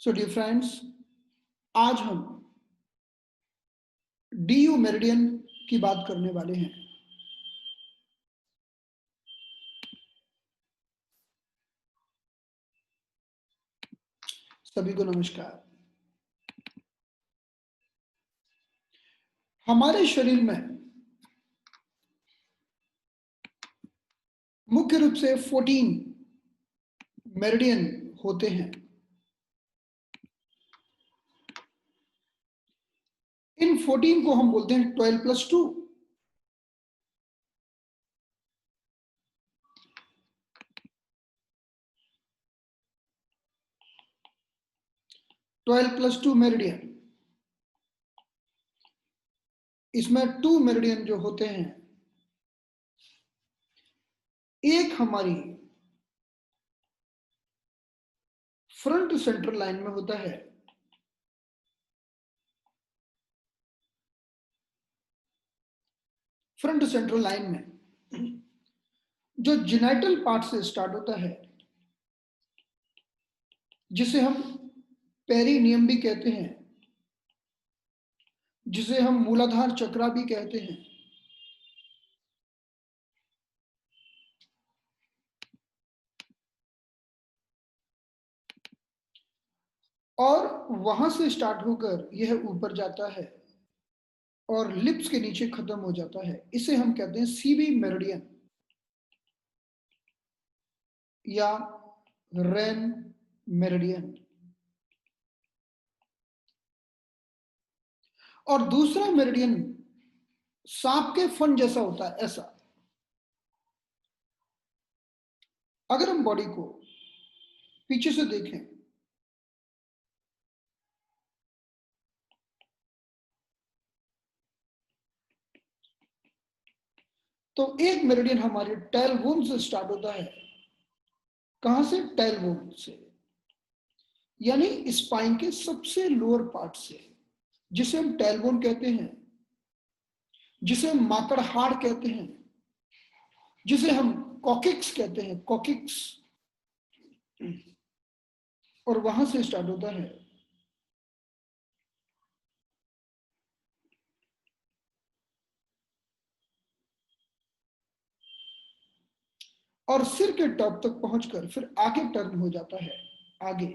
So dear friends, आज हम DU meridian की बात करने वाले हैं। सभी को नमस्कार। हमारे शरीर में मुख्य रूप से 14 मेरिडियन होते हैं। इन 14 को हम बोलते हैं 12+2। मेरिडियन। इसमें 2 मेरिडियन जो होते हैं, एक हमारी फ्रंट सेंट्रल लाइन में होता है, फ्रंट सेंट्रल लाइन में जो जेनाइटल पार्ट से स्टार्ट होता है, जिसे हम पेरिनियम भी कहते हैं, जिसे हम मूलाधार चक्रा भी कहते हैं। और वहां से स्टार्ट होकर यह ऊपर जाता है और लिप्स के नीचे खत्म हो जाता है। इसे हम कहते हैं सीबी मेरिडियन या रेन मेरिडियन। और दूसरा मेरिडियन सांप के फन जैसा होता है, ऐसा। अगर हम बॉडी को पीछे से देखें तो एक मेरिडियन हमारे टेलबोन से स्टार्ट होता है। कहां से? टेलबोन से, यानी स्पाइन के सबसे लोअर पार्ट से, जिसे हम टेलबोन कहते हैं, जिसे हम माकड़ हाड़ कहते हैं, जिसे हम कॉकिक्स कहते हैं, कॉकिक्स। और वहां से स्टार्ट होता है। और सिर के टॉप तक पहुंचकर फिर आगे टर्न हो जाता है, आगे।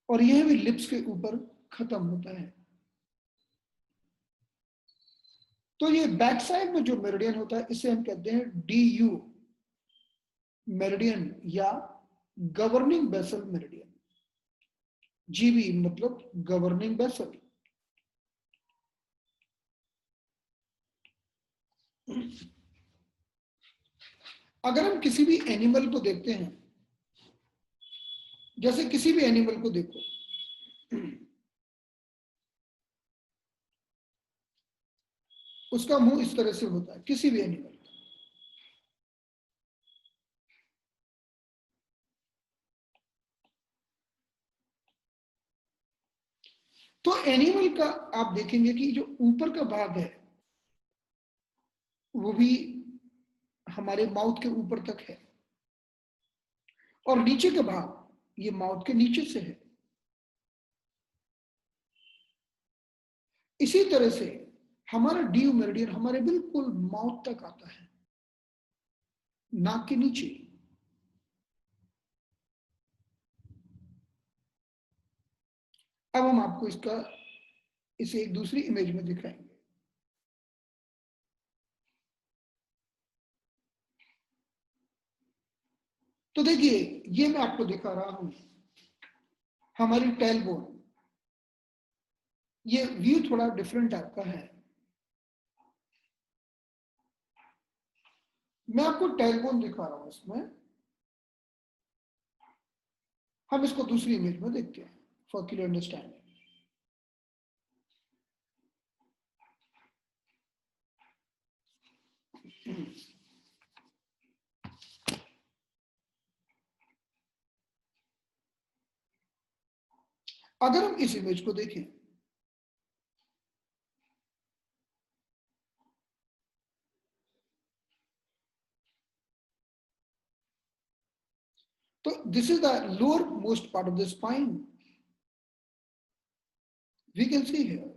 और यह भी लिप्स के ऊपर खत्म होता है। तो ये बैक साइड में जो मेरिडियन होता है, इसे हम कहते हैं डीयू मेरिडियन या गवर्निंग बेसल मेरिडियन। जीबी मतलब गवर्निंग बेसल। अगर हम किसी भी एनिमल को देखते हैं, जैसे किसी भी एनिमल को देखो, उसका मुंह इस तरह से होता है, किसी भी एनिमल का। तो एनिमल का आप देखेंगे कि जो ऊपर का भाग है वो भी हमारे माउथ के ऊपर तक है, और नीचे का भाग ये माउथ के नीचे से है। इसी तरह से हमारा ड्यू मेरिडियन हमारे बिल्कुल माउथ तक आता है, नाक के नीचे। अब हम आपको इसे एक दूसरी इमेज में दिखाएंगे। तो देखिए, ये मैं आपको दिखा रहा हूं हमारी टेलबोन। ये व्यू थोड़ा डिफरेंट टाइप का है। मैं आपको टेलबोन दिखा रहा हूं इसमें। हम इसको दूसरी इमेज में देखते हैं फॉर क्लियर अंडरस्टैंडिंग। अगर हम इस इमेज को देखें तो this is the lowermost part of the spine, we can see here.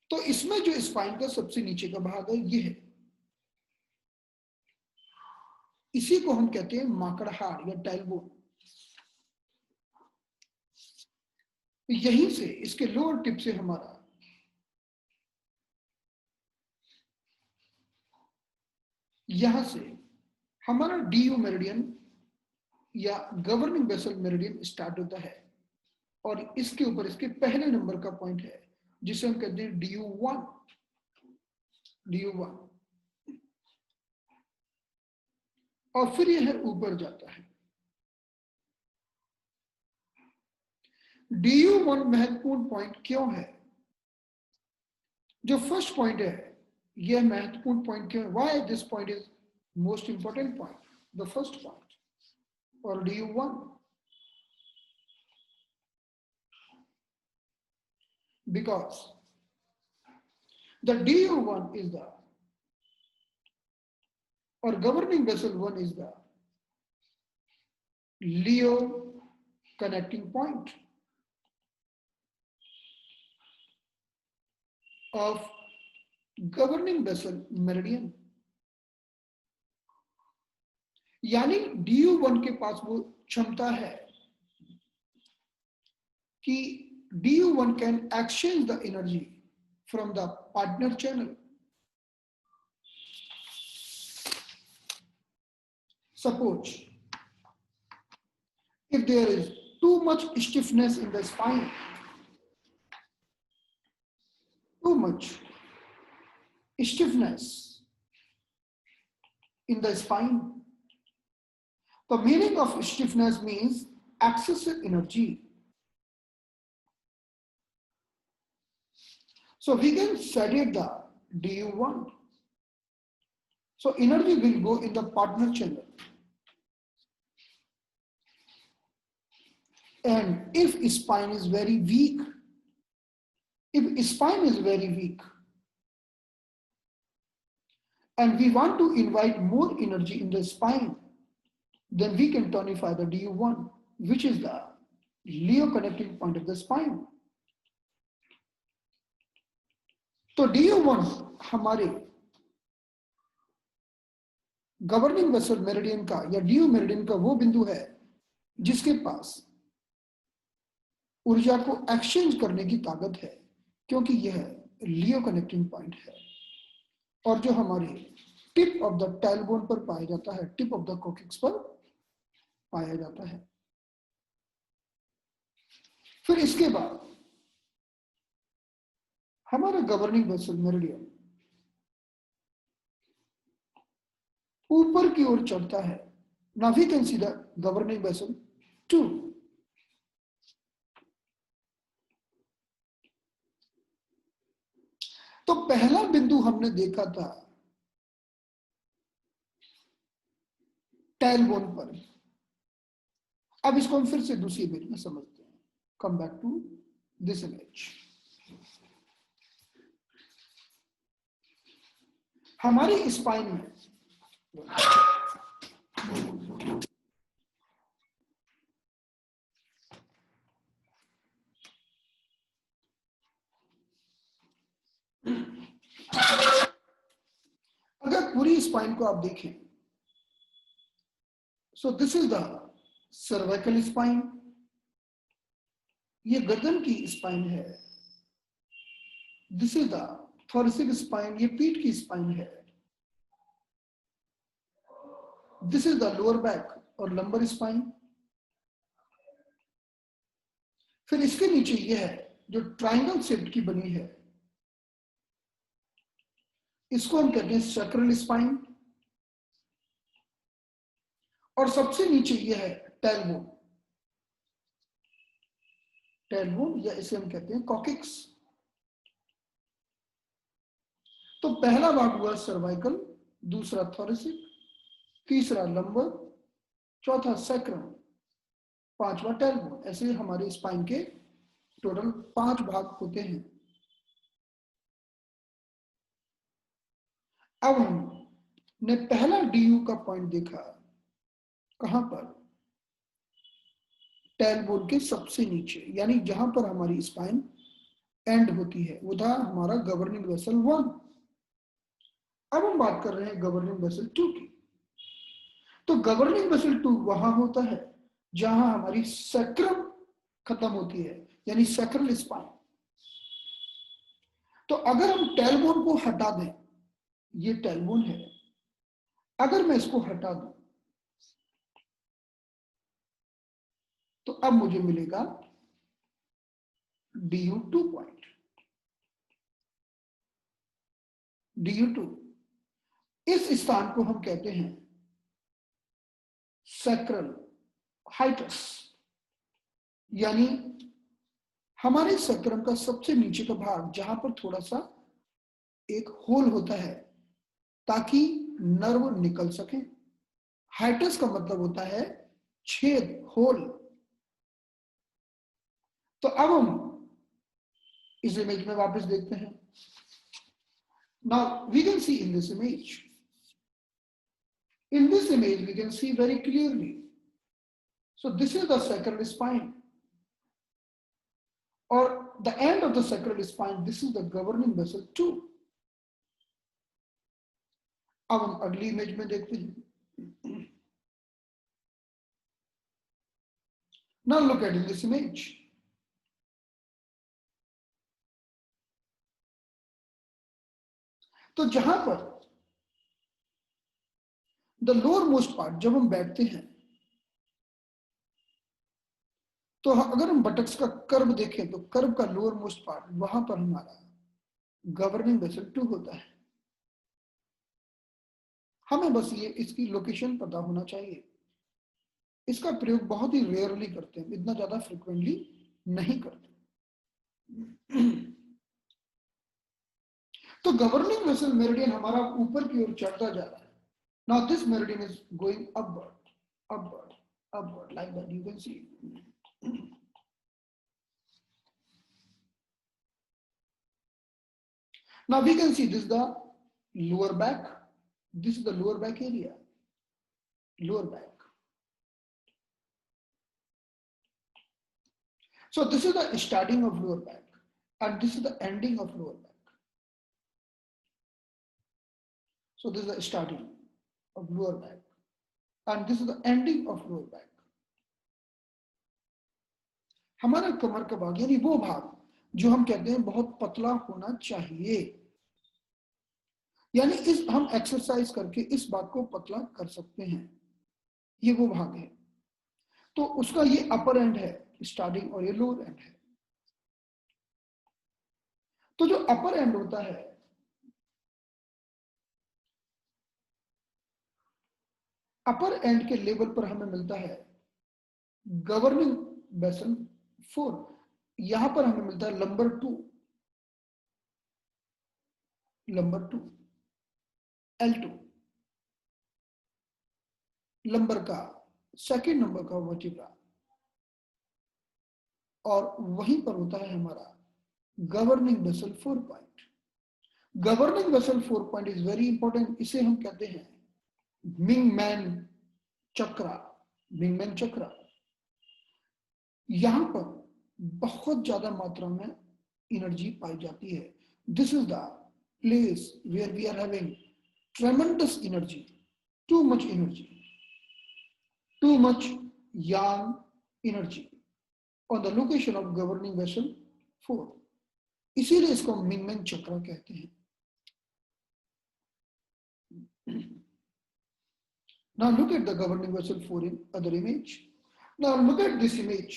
तो इसमें जो स्पाइन का सबसे नीचे का भाग है ये है, इसी को हम कहते हैं माकड़हाड़ या टेलबोन। यहीं से, इसके लोअर टिप से हमारा यहां से हमारा डीयू मेरिडियन या गवर्निंग वेसल मेरिडियन स्टार्ट होता है, और इसके ऊपर इसके पहले नंबर का पॉइंट है जिसे हम कहते हैं DU1। DU1 और फिर यह ऊपर जाता है। DU1 महत्वपूर्ण पॉइंट क्यों है? जो फर्स्ट पॉइंट है यह महत्वपूर्ण पॉइंट क्यों है? Why this point is most important point, the first point और DU1? Because the DU1 is the, or governing vessel 1 is the Leo connecting point of governing vessel meridian। यानी DU1 के पास वो क्षमता है कि DU1 can exchange the energy from the partner channel। Suppose if there is too much stiffness in the spine, too much stiffness in the spine, the meaning of stiffness means excessive energy। So we can sedate the DU1, so energy will go in the partner channel, and if spine is very weak, and we want to invite more energy in the spine, then we can tonify the DU1, which is the Leo connecting point of the spine। तो DU1 हमारे governing vessel meridian का या DU meridian का वो बिंदु है जिसके पास ऊर्जा को एक्सचेंज करने की ताकत है, क्योंकि यह लियो कनेक्टिंग पॉइंट है, और जो हमारे टिप ऑफ द टेलबोन पर पाया जाता है, टिप ऑफ द कोकिक्स पर पाया जाता है। फिर इसके बाद हमारा गवर्निंग वेसल मेरिडियन ऊपर की ओर चढ़ता है। Now we can see the governing vessel 2। तो पहला बिंदु हमने देखा था टेलबोन पर। अब इसको हम फिर से दूसरी इमेज में समझते हैं। Come back to this image. हमारी स्पाइन में अगर पूरी स्पाइन को आप देखें, so this is the cervical spine, ये गर्दन की स्पाइन है। This is the thoracic spine, ये पीठ की स्पाइन है। This is the lower back और लंबर स्पाइन। फिर इसके नीचे ये है जो ट्रायंगल शेप की बनी है, इसको हम कहते हैं सैक्रल स्पाइन। और सबसे नीचे ये है टेलबोन, टेलबोन या इसे हम कहते हैं कॉकिक्स। तो पहला भाग हुआ सर्वाइकल, दूसरा थोरेसिक, तीसरा लंबर, चौथा सैक्रम, पांचवा टेलबोन। ऐसे हमारे स्पाइन के टोटल 5 भाग होते हैं। अब हम ने पहला डीयू का पॉइंट देखा, कहां पर? टेलबोन के सबसे नीचे, यानी जहां पर हमारी स्पाइन एंड होती है, वो था हमारा गवर्निंग वेसल 1। अब हम बात कर रहे हैं गवर्निंग वेसल 2 की। तो गवर्निंग वेसल 2 वहां होता है जहां हमारी सैक्रम खत्म होती है, यानी सैक्रल स्पाइन। तो अगर हम टेलबोन को हटा दें, ये टेलबोन है, अगर मैं इसको हटा दूं तो अब मुझे मिलेगा DU2 पॉइंट। DU2, इस स्थान को हम कहते हैं सैक्रल हाइटस, यानी हमारे सैक्रम का सबसे नीचे का भाग, जहां पर थोड़ा सा एक होल होता है ताकि नर्व निकल सके। हाइटस का मतलब होता है छेद, होल। तो अब हम इस इमेज में वापस देखते हैं। Now we can see in this image. In this image, we can see very clearly. So this is the sacral spine, or the end of the sacral spine. This is the governing vessel 2. अब हम अगली image में देखते हैं। Now look at in this image. तो जहां पर the lowermost part, जब हम बैठते हैं तो अगर हम बटक्स का कर्व देखें तो कर्व का लोअर मोस्ट पार्ट, वहां पर हमारा गवर्निंग वेसल 2 होता है। हमें बस ये इसकी लोकेशन पता होना चाहिए। इसका प्रयोग बहुत ही रेयरली करते हैं, इतना ज्यादा फ्रिक्वेंटली नहीं करते। तो गवर्निंग वेसल मेरिडियन हमारा ऊपर की ओर चढ़ता जा रहा है। Now this meridian is going upward, upward, upward, like that you can see. Now we can see this is the lower back. This is the lower back area. Lower back. So this is the starting of lower back, and this is the ending of lower back. So this is the starting of lower back, and this is the ending of lower back. हमारा कमर का भाग, यानी वो भाग जो हम कहते हैं बहुत पतला होना चाहिए, यानी इस हम एक्सरसाइज करके इस भाग को पतला कर सकते हैं, ये वो भाग है। तो उसका ये अपर एंड है स्टार्टिंग, और ये लोअर एंड है। तो जो अपर एंड होता है, अपर एंड के लेवल पर हमें मिलता है गवर्निंग वेसल 4। यहां पर हमें मिलता है लंबर 2, लंबर 2, L2, लंबर का सेकेंड नंबर का वर्टिब्रा, और वहीं पर होता है हमारा governing vessel 4 point. Governing vessel 4 point is very important. इसे हम कहते हैं मिंगमैन चक्रा, मिंगमैन चक्रा। यहां पर बहुत ज्यादा मात्रा में एनर्जी पाई जाती है। This is the place where we are having tremendous energy, too much energy, too much yang energy on the location of governing vessel 4। इसीलिए इसको मिंगमैन चक्र कहते हैं। Now look at the governing vessel 4 in other image. Now look at this image.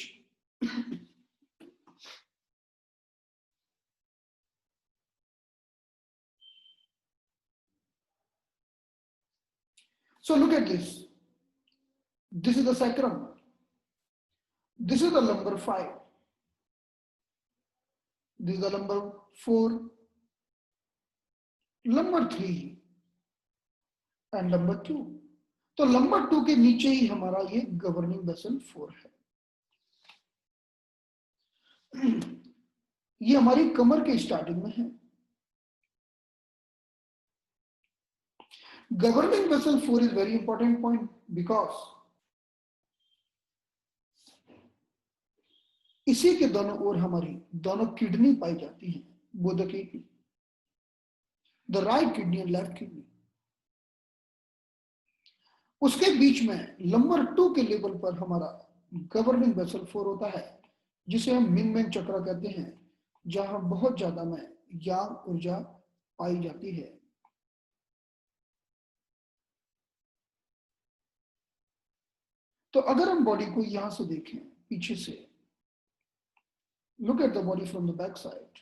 So look at this. This is the sacrum. This is the lumbar 5. This is the lumbar 4, lumbar 3 and lumbar 2. तो lumbar 2 के नीचे ही हमारा ये governing vessel 4 है। ये हमारी कमर के starting में है। Governing vessel 4 is very important point because इसी के दोनों ओर हमारी दोनों किडनी पाई जाती हैं, both the kidney, the right kidney and left kidney. उसके बीच में नंबर 2 के लेवल पर हमारा गवर्निंग वेसल 4 होता है, जिसे हम मिंगमेंग चक्र कहते हैं, जहां बहुत ज्यादा में यांग ऊर्जा पाई जाती है। तो अगर हम बॉडी को यहां से देखें पीछे से, look at the body from the back side.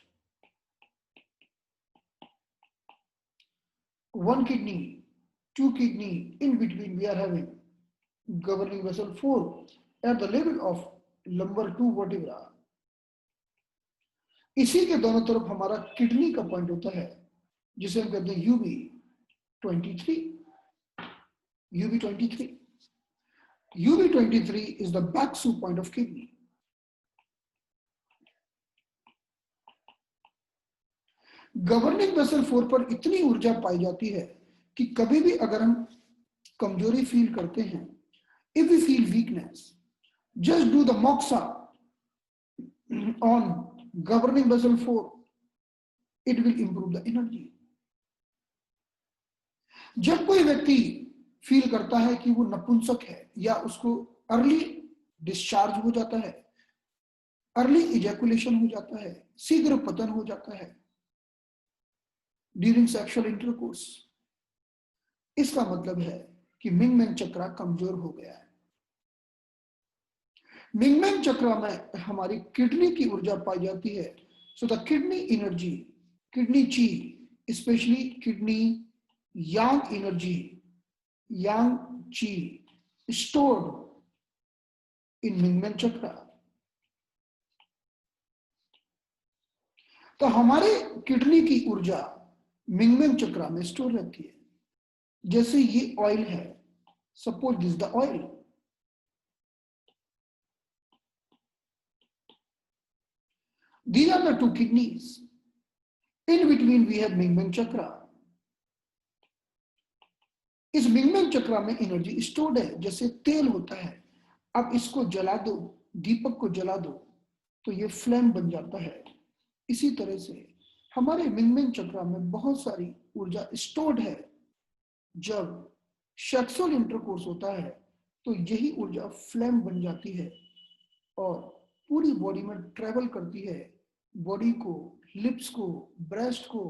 One kidney, two kidney, in between we are having governing vessel 4 at the level of lumbar 2 vertebra. इसी के दोनों तरफ हमारा किडनी का पॉइंट होता है, जिसे हम कहते हैं UB23. UB23. UB23 is the back-soup point of kidney. Governing vessel 4 पर इतनी ऊर्जा पाई जाती है कि कभी भी अगर हम कमजोरी फील करते हैं, if we feel weakness, just do the moxa on governing vessel 4, it will improve the energy. जब कोई व्यक्ति फील करता है कि वो नपुंसक है या उसको अर्ली डिस्चार्ज हो जाता है, अर्ली इजैकुलेशन हो जाता है, शीघ्र पतन हो जाता है ड्यूरिंग सेक्सुअल इंटरकोर्स, इसका मतलब है कि मिंगमेंग चक्र कमजोर हो गया है। मिंगमेंग चक्र में हमारी किडनी की ऊर्जा पाई जाती है। So the kidney energy, kidney ची, स्पेशली किडनी यांग एनर्जी, यांग ची स्टोर्ड इन मिंगमेंग चक्र। तो हमारे किडनी की ऊर्जा मिंगमेंग चक्र में स्टोर रहती है। जैसे ये ऑयल है, suppose this the oil, these are the two kidneys, in between we have मिंगमेंग चक्र। इस मिंगमेंग चक्र में एनर्जी स्टोर्ड है, जैसे तेल होता है। अब इसको जला दो, दीपक को जला दो तो ये फ्लेम बन जाता है। इसी तरह से हमारे मिंगमेंग चक्र में बहुत सारी ऊर्जा स्टोर्ड है। जब सेक्सुअल इंटरकोर्स होता है तो यही ऊर्जा फ्लेम बन जाती है और पूरी बॉडी में ट्रेवल करती है। बॉडी को, लिप्स को, ब्रेस्ट को,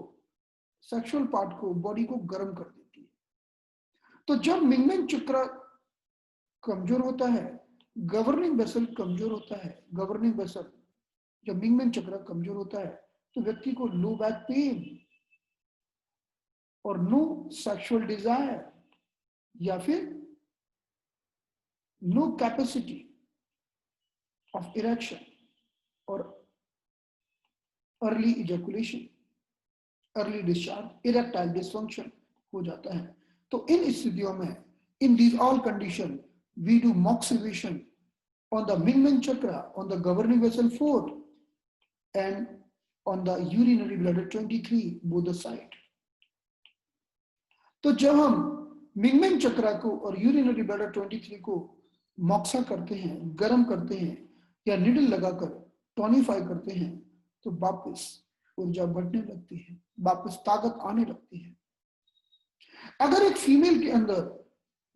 सेक्सुअल पार्ट को, बॉडी को गर्म कर देती है। तो जब मिंगमेंग चक्र कमजोर होता है, गवर्निंग वेसल कमजोर होता है, गवर्निंग वेसल जब मिंगमेंग चक्र कमजोर होता है तो व्यक्ति को लो बैक पेन और नो सेक्सुअल डिजायर या फिर नो कैपेसिटी ऑफ इरेक्शन और early ejaculation, early discharge, erectile dysfunction हो जाता है। तो इन स्थितियों में, in these all condition, we do moxibustion on the Mingmen chakra, on the governing vessel 4 and on the urinary bladder 23, both the side. तो जब हम मिंगमेंग चक्र को और यूरिनरी ब्लैडर 23 को मोक्सा करते हैं, गर्म करते हैं या निडल लगाकर टोनिफाई करते हैं तो वापस ऊर्जा बढ़ने लगती है, वापस ताकत आने लगती है। अगर एक फीमेल के अंदर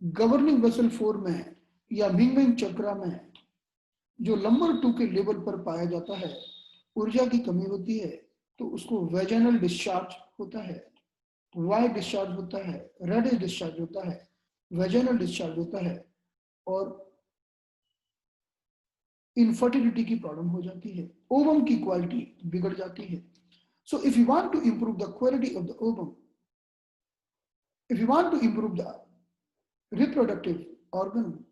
गवर्निंग वेसल 4 में या मिंगमेंग चक्र में जो नंबर 2 के लेवल पर पाया जाता है ऊर्जा की कमी होती है तो उसको वेजाइनल डिस्चार्ज होता है, वाइट डिस्चार्ज होता है, रेड डिस्चार्ज होता है, वेजाइनल डिस्चार्ज होता है और इनफर्टिलिटी की प्रॉब्लम हो जाती है, ओवम की क्वालिटी बिगड़ जाती है। So if you want to improve the quality of the ovum, if you want to improve the reproductive organ,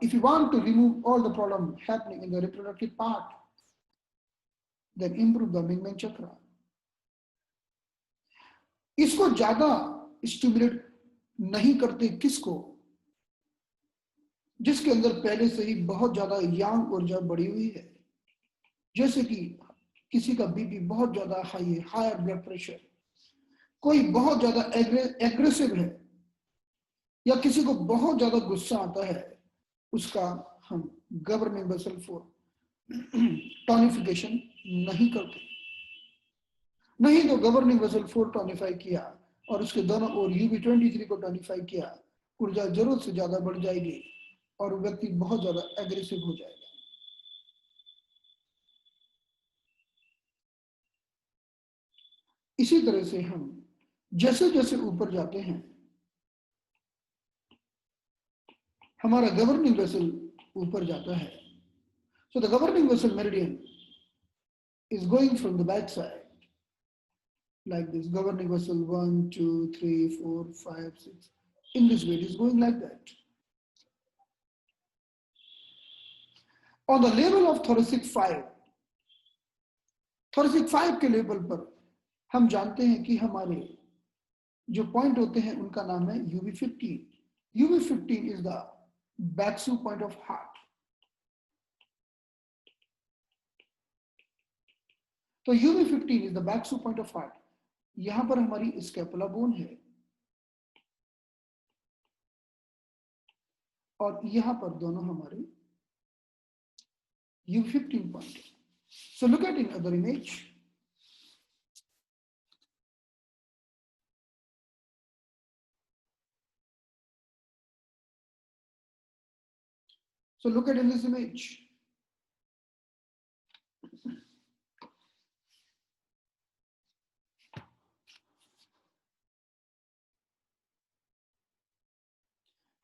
if you want to remove all the problem happening in the reproductive part, then improve the Mingmen chakra. इसको ज्यादा stimulate नहीं करते किसको? जिसके अंदर पहले से ही बहुत ज्यादा यांग ऊर्जा बढ़ी हुई है, जैसे कि किसी का बीपी बहुत ज्यादा हाई है, हायर ब्लड प्रेशर, कोई बहुत ज्यादा एग्रेसिव है या किसी को बहुत ज्यादा गुस्सा आता है, उसका हम गवर्निंग वेसल फॉर टॉनिफिकेशन नहीं करते। नहीं तो गवर्निंग वेसल 4 टॉनिफाई किया और उसके दोनों ओर UB23 को टॉनिफाई किया, ऊर्जा जरूरत से ज्यादा बढ़ जाएगी और व्यक्ति बहुत ज्यादा एग्रेसिव हो जाएगा। इसी तरह से हम जैसे जैसे ऊपर जाते हैं, हमारा गवर्निंग वेसल ऊपर जाता है। So the governing vessel meridian is going from the back side like this. Governing vessel 1, 2, 3, 4, 5, 6. In this way, it is going like that. On the level of thoracic 5, thoracic 5 के level पर हम जानते हैं कि हमारे जो पॉइंट होते हैं उनका नाम है UB15. UB15 is the backsu point of heart. तो UB15 is the backsu point of heart. यहां पर हमारी स्कैपुला बोन है और यहां पर दोनों हमारे UB15 पॉइंट है. So look at in other image. So look at in this image.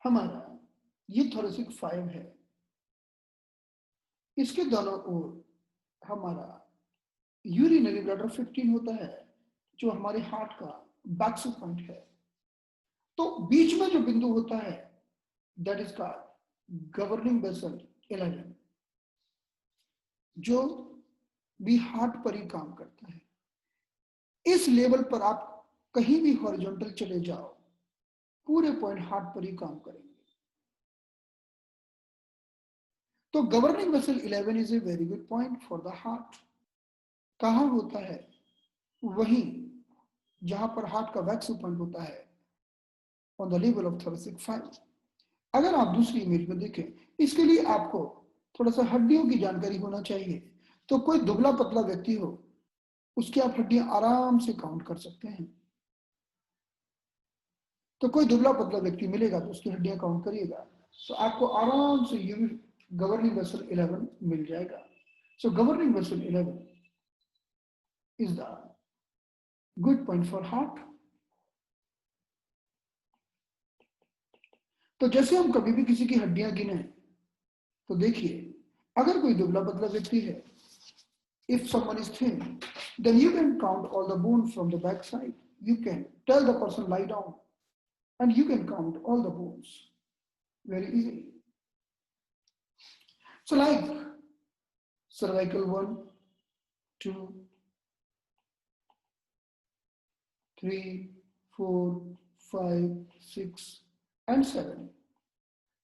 हमारा ये थोरेसिक 5 है, इसके दोनों ओर हमारा यूरिनरी ब्लैडर 15 होता है जो हमारे हार्ट का बैक्सू पॉइंट है. तो बीच में जो बिंदु होता है दैट इज का गवर्निंग वेसल 11 जो भी हार्ट पर ही काम करता है. इस लेवल पर आप कहीं भी हॉरिजॉन्टल चले जाओ, पूरे पॉइंट हार्ट पर ही काम करेंगे. तो governing vessel 11 is a very good point for the heart. कहां होता है? वहीं जहां पर हार्ट का वैक्स पॉइंट होता है on the level of thoracic 5. अगर आप दूसरी इमेज में देखें, इसके लिए आपको थोड़ा सा हड्डियों की जानकारी होना चाहिए. तो कोई दुबला पतला व्यक्ति हो, उसकी आप हड्डियां आराम से काउंट कर सकते हैं. तो कोई दुबला पतला व्यक्ति मिलेगा तो उसकी हड्डियां काउंट करिएगा, तो आपको आराम से ये गवर्निंग वेसल 11 मिल जाएगा. So governing vessel 11 is the good point for heart. तो जैसे हम कभी भी किसी की हड्डियां गिने, तो देखिए अगर कोई दुबला पतला व्यक्ति है, if someone is thin, then you can count all the bones from the back side. You can tell the person lie down and you can count all the bones very easily. So like cervical 1, 2, 3, 4, 5, 6 and 7.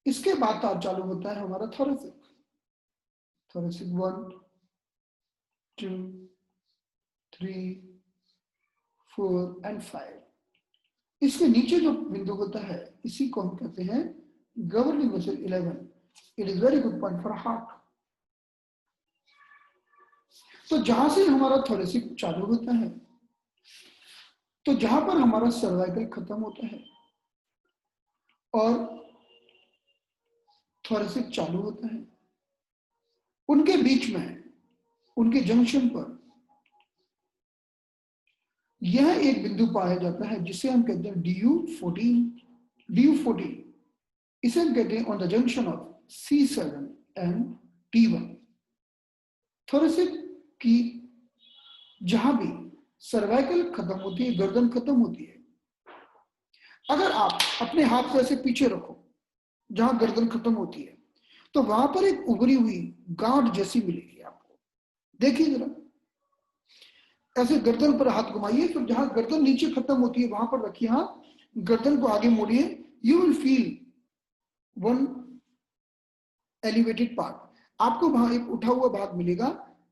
इसके बाद आप चालू होता है हमारा thoracic. Thoracic 1, 2, 3, 4 and 5. इसके नीचे जो बिंदु होता है इसी को हम कहते हैं governing vessel 11. It is very good point for heart. तो जहां से हमारा थोरेसिक चालू होता है, तो जहां पर हमारा सर्वाइकल खत्म होता है और थोरेसिक चालू होता है, उनके बीच में, उनके जंक्शन पर यह एक बिंदु पाया जाता है जिसे हम कहते हैं DU14. DU14 इसे हम कहते हैं on the junction of C7 and T1. Thoracic की जहां भी सर्वाइकल खत्म होती है, गर्दन खत्म होती है, अगर आप अपने हाथ को ऐसे पीछे रखो जहां गर्दन खत्म होती है, तो वहां पर एक उभरी हुई गांठ जैसी मिलेगी आपको. देखिए जरा, ऐसे गर्दन पर हाथ घुमाइए, तो जहां गर्दन नीचे खत्म होती है वहां पर रखिए हाथ, गर्दन को आगे मोड़िए, you will feel one elevated part. आपको वहां एक उठा हुआ भाग मिलेगा,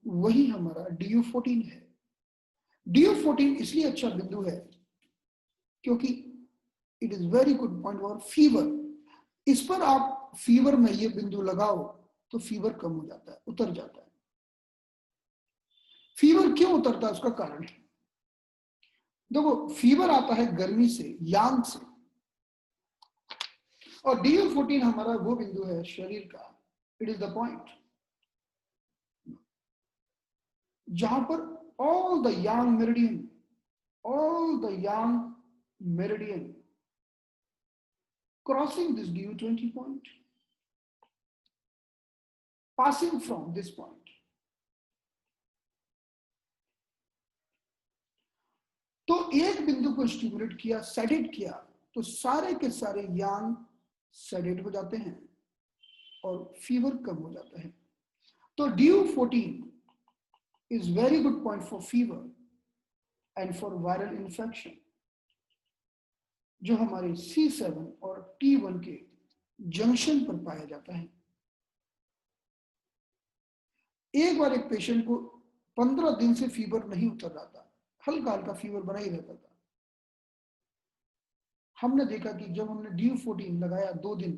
वही हमारा DU14 है. DU14 इसलिए अच्छा बिंदु है क्योंकि it is very good point for fever. इस पर आप फीवर में ये बिंदु लगाओ तो फीवर कम हो जाता है, उतर जाता है। फीवर क्यों उतरता है, उसका कारण है, देखो फीवर आता है गर्मी से, यांग से, और DO14 हमारा वो बिंदु है शरीर का, इट इज द पॉइंट जहां पर all the Yang meridian crossing this DO20 point, passing from this point। तो एक बिंदु को स्टिमुलेट किया, सेडेट किया, तो सारे के सारे यांग सेडेट हो जाते हैं और फीवर कम हो जाता है। तो DO14 is very good point for fever and for viral infection, जो हमारे C7 और T1 के जंक्शन पर पाया जाता है। एक बार एक पेशेंट को 15 दिन से फीवर नहीं उतर रहा था, हल्का हल्का फीवर बना ही रहता था। हमने देखा कि जब हमने DO14 लगाया 2 दिन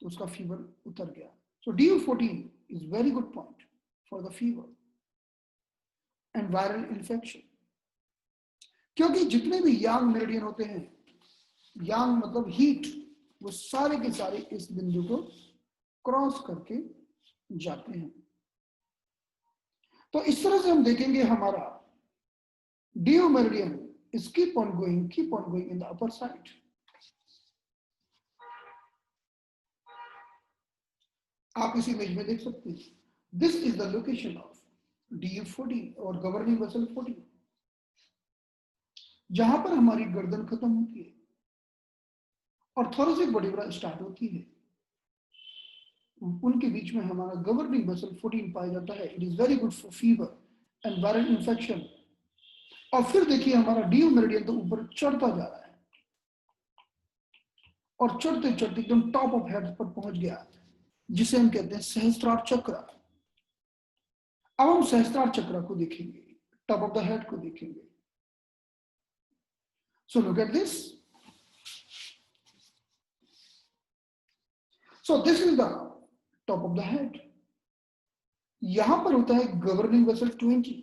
तो उसका फीवर उतर गया। सो DO14 is very good point for the fever and viral infection, क्योंकि जितने भी यांग मेरिडियन होते हैं, यांग मतलब हीट, वो सारे के सारे इस बिंदु को क्रॉस करके जाते हैं। तो इस तरह से हम देखेंगे हमारा DO meridian is keep on going in the upper side। आप इस इमेज में देख सकते हैं, this is the location of DO14 और गवर्निंग वेसल 14, जहां पर हमारी गर्दन खत्म होती है और थोरेसिक वर्टिब्रा स्टार्ट होती है, उनके बीच में हमारा गवर्निंग वेसल 14 पाया जाता है। It is very good for fever and viral infection. और फिर देखिए हमारा DO मेरिडियन तो ऊपर चढ़ता जा रहा है और चढ़ते चढ़ते एकदम टॉप ऑफ हेड पर पहुंच गया, जिसे हम कहते हैं सहस्त्रार चक्र। अब हम सहस्त्रार चक्र को देखेंगे, टॉप ऑफ द हेड को देखेंगे। So look at this. So this is the top of the head. यहां पर होता है गवर्निंग वेसल 20,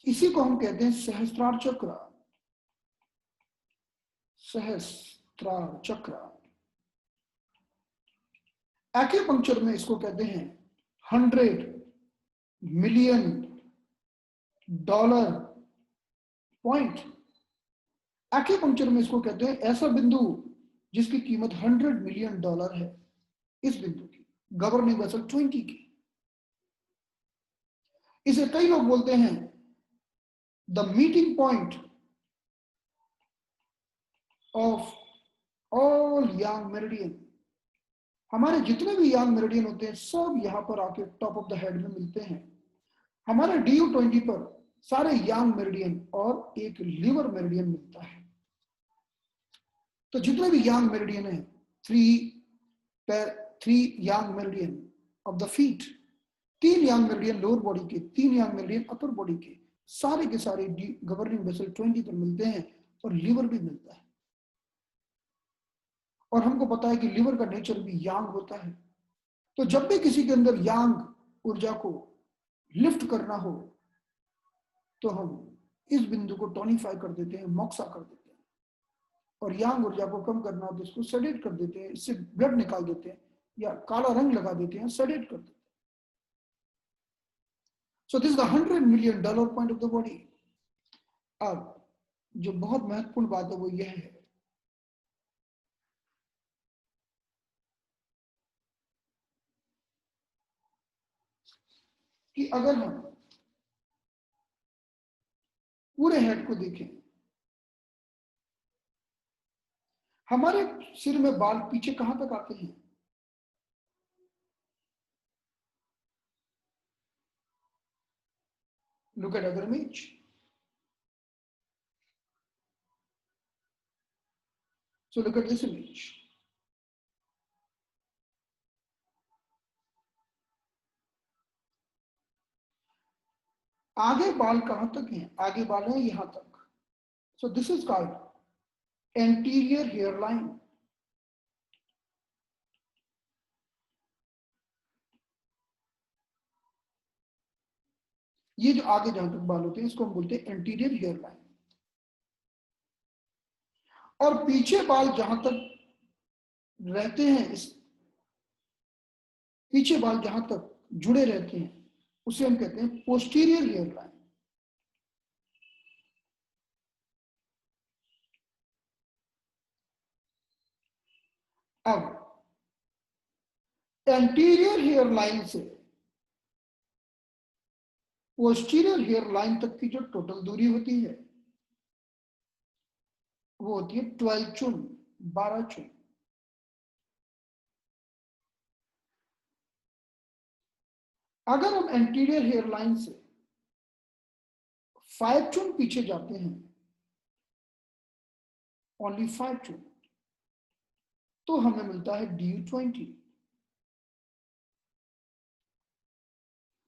इसी को हम कहते हैं सहस्त्रार चक्र। सहस्त्रार चक्र एक्यूपंक्चर में इसको कहते हैं $100 मिलियन पॉइंट। एक्यूपंक्चर में इसको कहते हैं ऐसा बिंदु जिसकी कीमत $100 मिलियन है, इस बिंदु की, गवर्निंग वेसल 20 की। इसे कई लोग बोलते हैं the meeting point of all Yang meridian. हमारे जितने भी यांग मेरिडियन होते हैं सब यहां पर आके टॉप ऑफ द हेड में मिलते हैं। हमारे DO20 पर सारे यांग मेरिडियन और एक लिवर मेरिडियन मिलता है। तो जितने भी यांग मेरिडियन है, three Yang meridian of the feet, 3 Yang meridian lower body के, 3 यांग मेरिडियन अपर बॉडी के, सारे के सारे गवर्निंग वेसल 20 पर मिलते हैं और लिवर भी मिलता है। और हमको पता है कि लिवर का नेचर भी यांग होता है। तो जब भी किसी के अंदर यांग ऊर्जा को लिफ्ट करना हो तो हम इस बिंदु को टोनिफाई कर देते हैं, मॉक्सा कर देते हैं, और यांग ऊर्जा को कम करना हो तो इसको सेडेट कर देते हैं, इससे ब्लड निकाल देते हैं या काला रंग लगा देते हैं, सेडेट कर देते हैं। सो this is the $100 million point of the body. अब जो बहुत महत्वपूर्ण बात है वो यह है कि अगर हम पूरे हेड को देखें, हमारे सिर में बाल पीछे कहां तक आते हैं? Look at other image. So look at this image. आगे बाल कहां तक हैं? आगे बाल हैं यहां तक। So this is called anterior hairline, ये जो आगे जहां तक बाल होते हैं इसको हम बोलते हैं एंटीरियर हेयर लाइन। और पीछे बाल जहां तक रहते हैं, इस पीछे बाल जहां तक जुड़े रहते हैं उसे हम कहते हैं पोस्टीरियर हेयर लाइन। अब एंटीरियर हेयर लाइन से पोस्टीरियर हेयर लाइन तक की जो टोटल दूरी होती है वो होती है 12 चुन, 12 चुन। अगर हम एंटीरियर हेयर लाइन से 5 चुन पीछे जाते हैं, ओनली 5 चुन, तो हमें मिलता है DU20।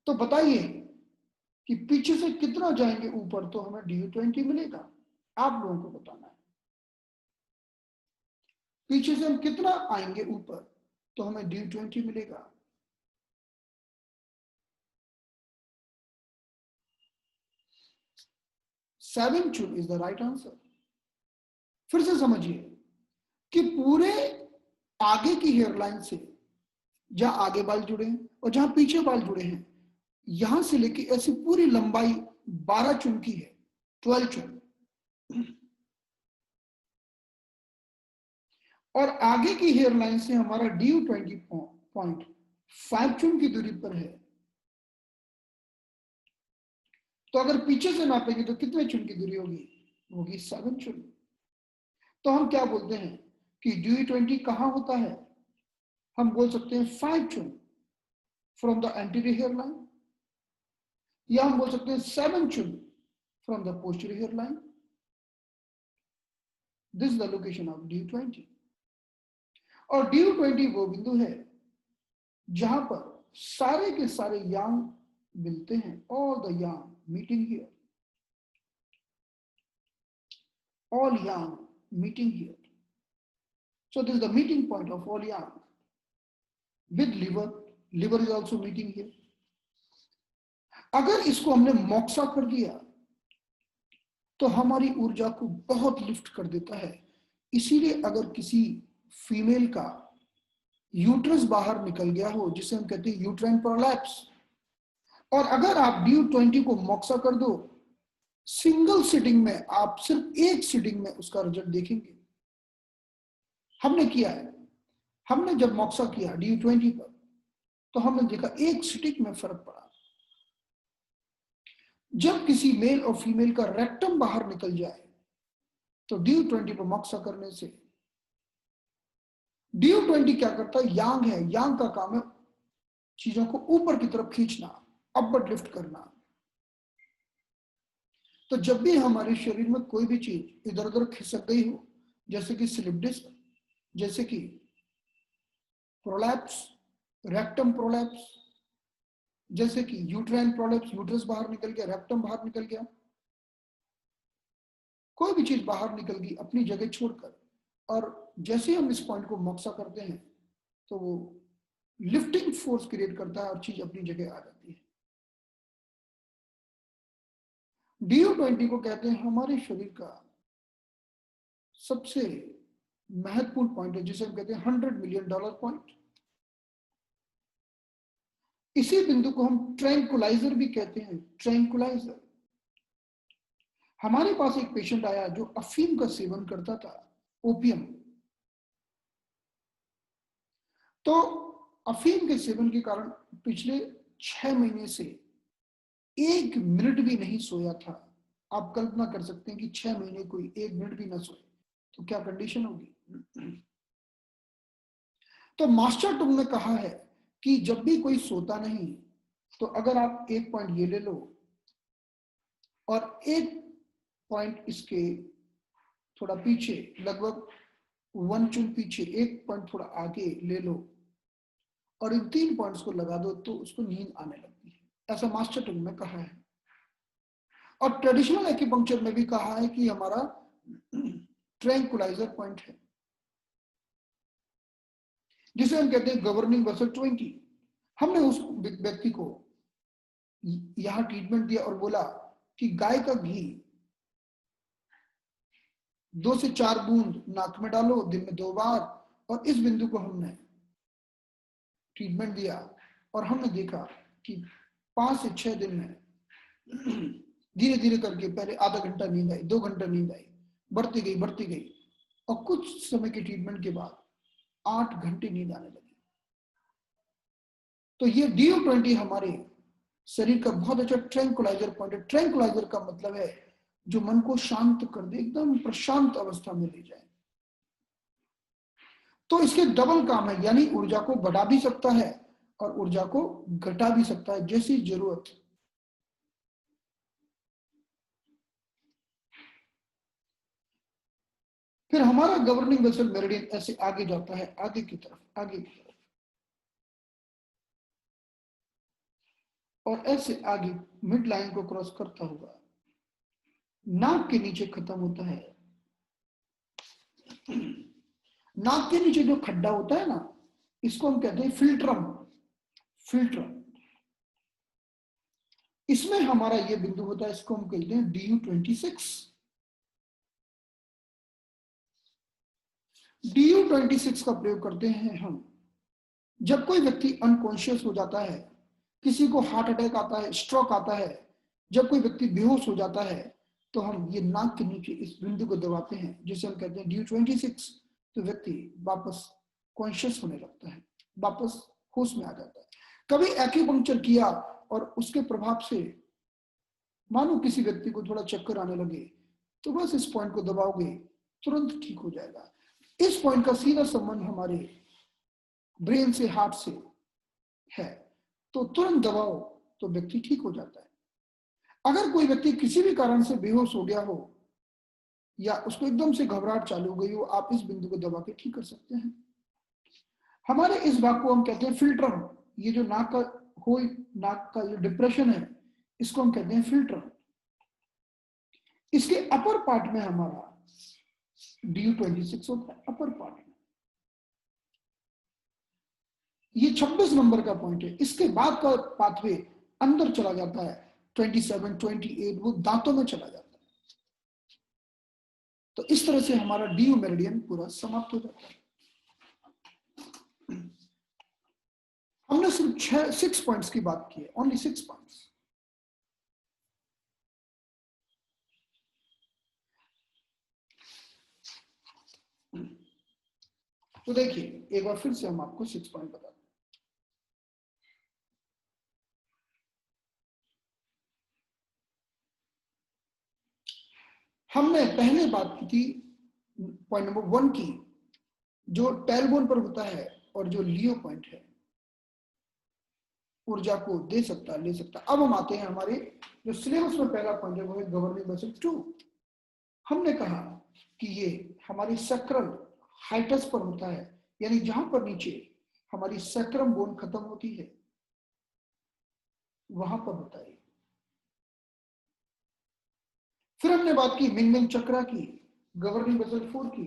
तो बताइए कि पीछे से कितना जाएंगे ऊपर तो हमें DU20 मिलेगा, आप लोगों को बताना है। पीछे से हम कितना आएंगे ऊपर तो हमें DU20 मिलेगा। सेवन चुन इज द राइट आंसर। फिर से समझिए कि पूरे आगे की हेयरलाइन से जहां आगे बाल जुड़े हैं और जहां पीछे बाल जुड़े हैं, यहां से लेके ऐसी पूरी लंबाई 12 चुन की है, 12 चुन। और आगे की हेयरलाइन से हमारा DU20 पॉइंट 5 चुन की दूरी पर है। तो अगर पीछे से नापेंगे तो कितने चुन की दूरी होगी? होगी 7 चुन। तो हम क्या बोलते हैं कि DU20 कहां होता है? हम बोल सकते हैं 5 चुन from the anterior hairline, या हम बोल सकते हैं 7 चुन from the posterior hairline. This is the location of DU20। और DU20 वो बिंदु है जहां पर सारे के सारे यांग मिलते हैं, all the Yang meeting here, all yang meeting here. So this is the meeting point of all yang with liver. Liver is also meeting here. अगर इसको हमने मोक्सा कर दिया तो हमारी ऊर्जा को बहुत लिफ्ट कर देता है। इसीलिए अगर किसी फीमेल का यूट्रस बाहर निकल गया हो, जिसे हम कहते हैं यूट्राइन प्रोलैप्स, और अगर आप DU20 को मोक्सा कर दो, सिंगल सिटिंग में, आप सिर्फ एक सिटिंग में उसका रिजल्ट देखेंगे। हमने किया है, हमने जब मोक्सा किया DU20 पर तो हमने देखा एक सिटिंग में फर्क पड़ा। जब किसी मेल और फीमेल का रेक्टम बाहर निकल जाए तो DU20 पर मोक्सा करने से DU20 क्या करता है? यांग है, यांग का काम है चीजों को ऊपर की तरफ खींचना, अपवर्ड लिफ्ट करना। तो जब भी हमारे शरीर में कोई भी चीज इधर उधर खिसक गई हो, जैसे कि स्लिप डिस्क, जैसे कि प्रोलैप्स, रेक्टम प्रोलैप्स, जैसे कि यूट्राइन प्रोलैप्स, यूट्रस बाहर निकल गया, रेक्टम बाहर निकल गया, कोई भी चीज बाहर निकल गई अपनी जगह छोड़कर, और जैसे हम इस पॉइंट को मोक्सा करते हैं तो वो लिफ्टिंग फोर्स क्रिएट करता है और चीज अपनी जगह आ जाती है। DU20 को कहते हैं हमारे शरीर का सबसे महत्वपूर्ण पॉइंट है, जिसे हम कहते हैं $100 मिलियन पॉइंट। इसी बिंदु को हम ट्रैंकुलाइजर भी कहते हैं, ट्रैंकुलाइजर। हमारे पास एक पेशेंट आया जो अफीम का सेवन करता था, ओपियम। तो अफीम के सेवन के कारण पिछले 6 महीने से 1 मिनट भी नहीं सोया था। आप कल्पना कर सकते हैं कि 6 महीने कोई 1 मिनट भी ना सोए तो क्या कंडीशन होगी। तो मास्टर टुंग ने कहा है कि जब भी कोई सोता नहीं तो अगर आप एक पॉइंट ये ले लो और एक पॉइंट इसके थोड़ा पीछे, लगभग 1 चुन पीछे, एक पॉइंट थोड़ा आगे ले लो और इन 3 पॉइंट्स को लगा दो तो उसको नींद आने लगती है, ऐसा मास्टर टुंग ने कहा है। और ट्रेडिशनल एक्यूपंक्चर में भी कहा है कि हमारा ट्रैंकुलाइजर पॉइंट है, जिसे हम कहते हैं गवर्निंग वेसल 20। हमने उस व्यक्ति को यहां ट्रीटमेंट दिया और बोला कि गाय का घी 2 से 4 बूंद नाक में डालो दिन में 2 बार, और इस बिंदु को हमने ट्रीटमेंट दिया और हमने देखा कि 5 से 6 दिन में धीरे धीरे करके पहले आधा घंटा नींद आई, 2 घंटा नींद आई, बढ़ती गई और कुछ समय के ट्रीटमेंट के बाद 8 घंटे नींद आने लगी। तो ये DU20 हमारे शरीर का बहुत अच्छा ट्रैंकुलाइजर पॉइंट है। ट्रैंकुलाइजर का मतलब है जो मन को शांत कर दे, एकदम प्रशांत अवस्था में ले जाए। तो इसके डबल काम है, यानी ऊर्जा को बढ़ा भी सकता है और ऊर्जा को घटा भी सकता है जैसी जरूरत। फिर हमारा गवर्निंग वेसल मेरिडियन ऐसे आगे जाता है, आगे की तरफ और ऐसे आगे मिड लाइन को क्रॉस करता हुआ नाक के नीचे खत्म होता है। नाक के नीचे जो खड्डा होता है ना, इसको हम कहते हैं फिल्ट्रम। इसमें हमारा ये बिंदु होता है, इसको हम कहते हैं DU26। DU26 का प्रयोग करते हैं हम जब कोई व्यक्ति अनकॉन्शियस हो जाता है, किसी को हार्ट अटैक आता है, स्ट्रोक आता है, जब कोई व्यक्ति बेहोश हो जाता है, तो हम ये नाक के नीचे इस बिंदु को दबाते हैं, जिसे हम कहते हैं DU26। तो व्यक्ति वापस कॉन्शियस होने लगता है, वापस होश में आ जाता है। कभी एक्यूपंक्चर किया और उसके प्रभाव से मानो किसी व्यक्ति को थोड़ा चक्कर आने लगे, तो बस इस पॉइंट को दबाओगे, तुरंत ठीक हो जाएगा। इस पॉइंट का सीधा संबंध हमारे ब्रेन से, हार्ट से है, तो तुरंत दबाओ तो व्यक्ति ठीक हो जाता है। अगर कोई व्यक्ति किसी भी कारण से बेहोश हो गया हो या उसको एकदम से घबराहट चालू हो गई हो, आप इस बिंदु को दबा के ठीक कर सकते हैं। हमारे इस भाग को हम कहते हैं फिल्ट्रम। ये जो नाक का जो डिप्रेशन है, इसको हम कहते हैं फिल्ट्रम। इसके अपर पार्ट में हमारा DU26 होता है, अपर पार्ट में। ये 26 नंबर का पॉइंट है। इसके बाद का पाथवे अंदर चला जाता है, 27, 28 वो दांतों में चला जाता है। तो इस तरह से हमारा DU मेरिडियन पूरा समाप्त हो जाता है। हमने सिर्फ 6 पॉइंट्स की बात की है, ओनली 6 पॉइंट्स। तो देखिए एक बार फिर से हम आपको 6 पॉइंट बताते हैं। हमने पहले बात की थी पॉइंट नंबर 1 की, जो टेलबोन पर होता है और जो लियो पॉइंट है, ऊर्जा को दे सकता ले सकता। अब हम आते हैं हमारे जो सिलेबस में पहला पॉइंट है, वो है गवर्निंग वेसल 2। हमने कहा कि ये हमारी सैक्रल हाइटस पर होता है, यानी जहां पर नीचे हमारी सैक्रम बोन खत्म होती है वहां पर होता है। फिर हमने बात की मिंगमिंग चक्रा की, गवर्निंग वेसल 4 की।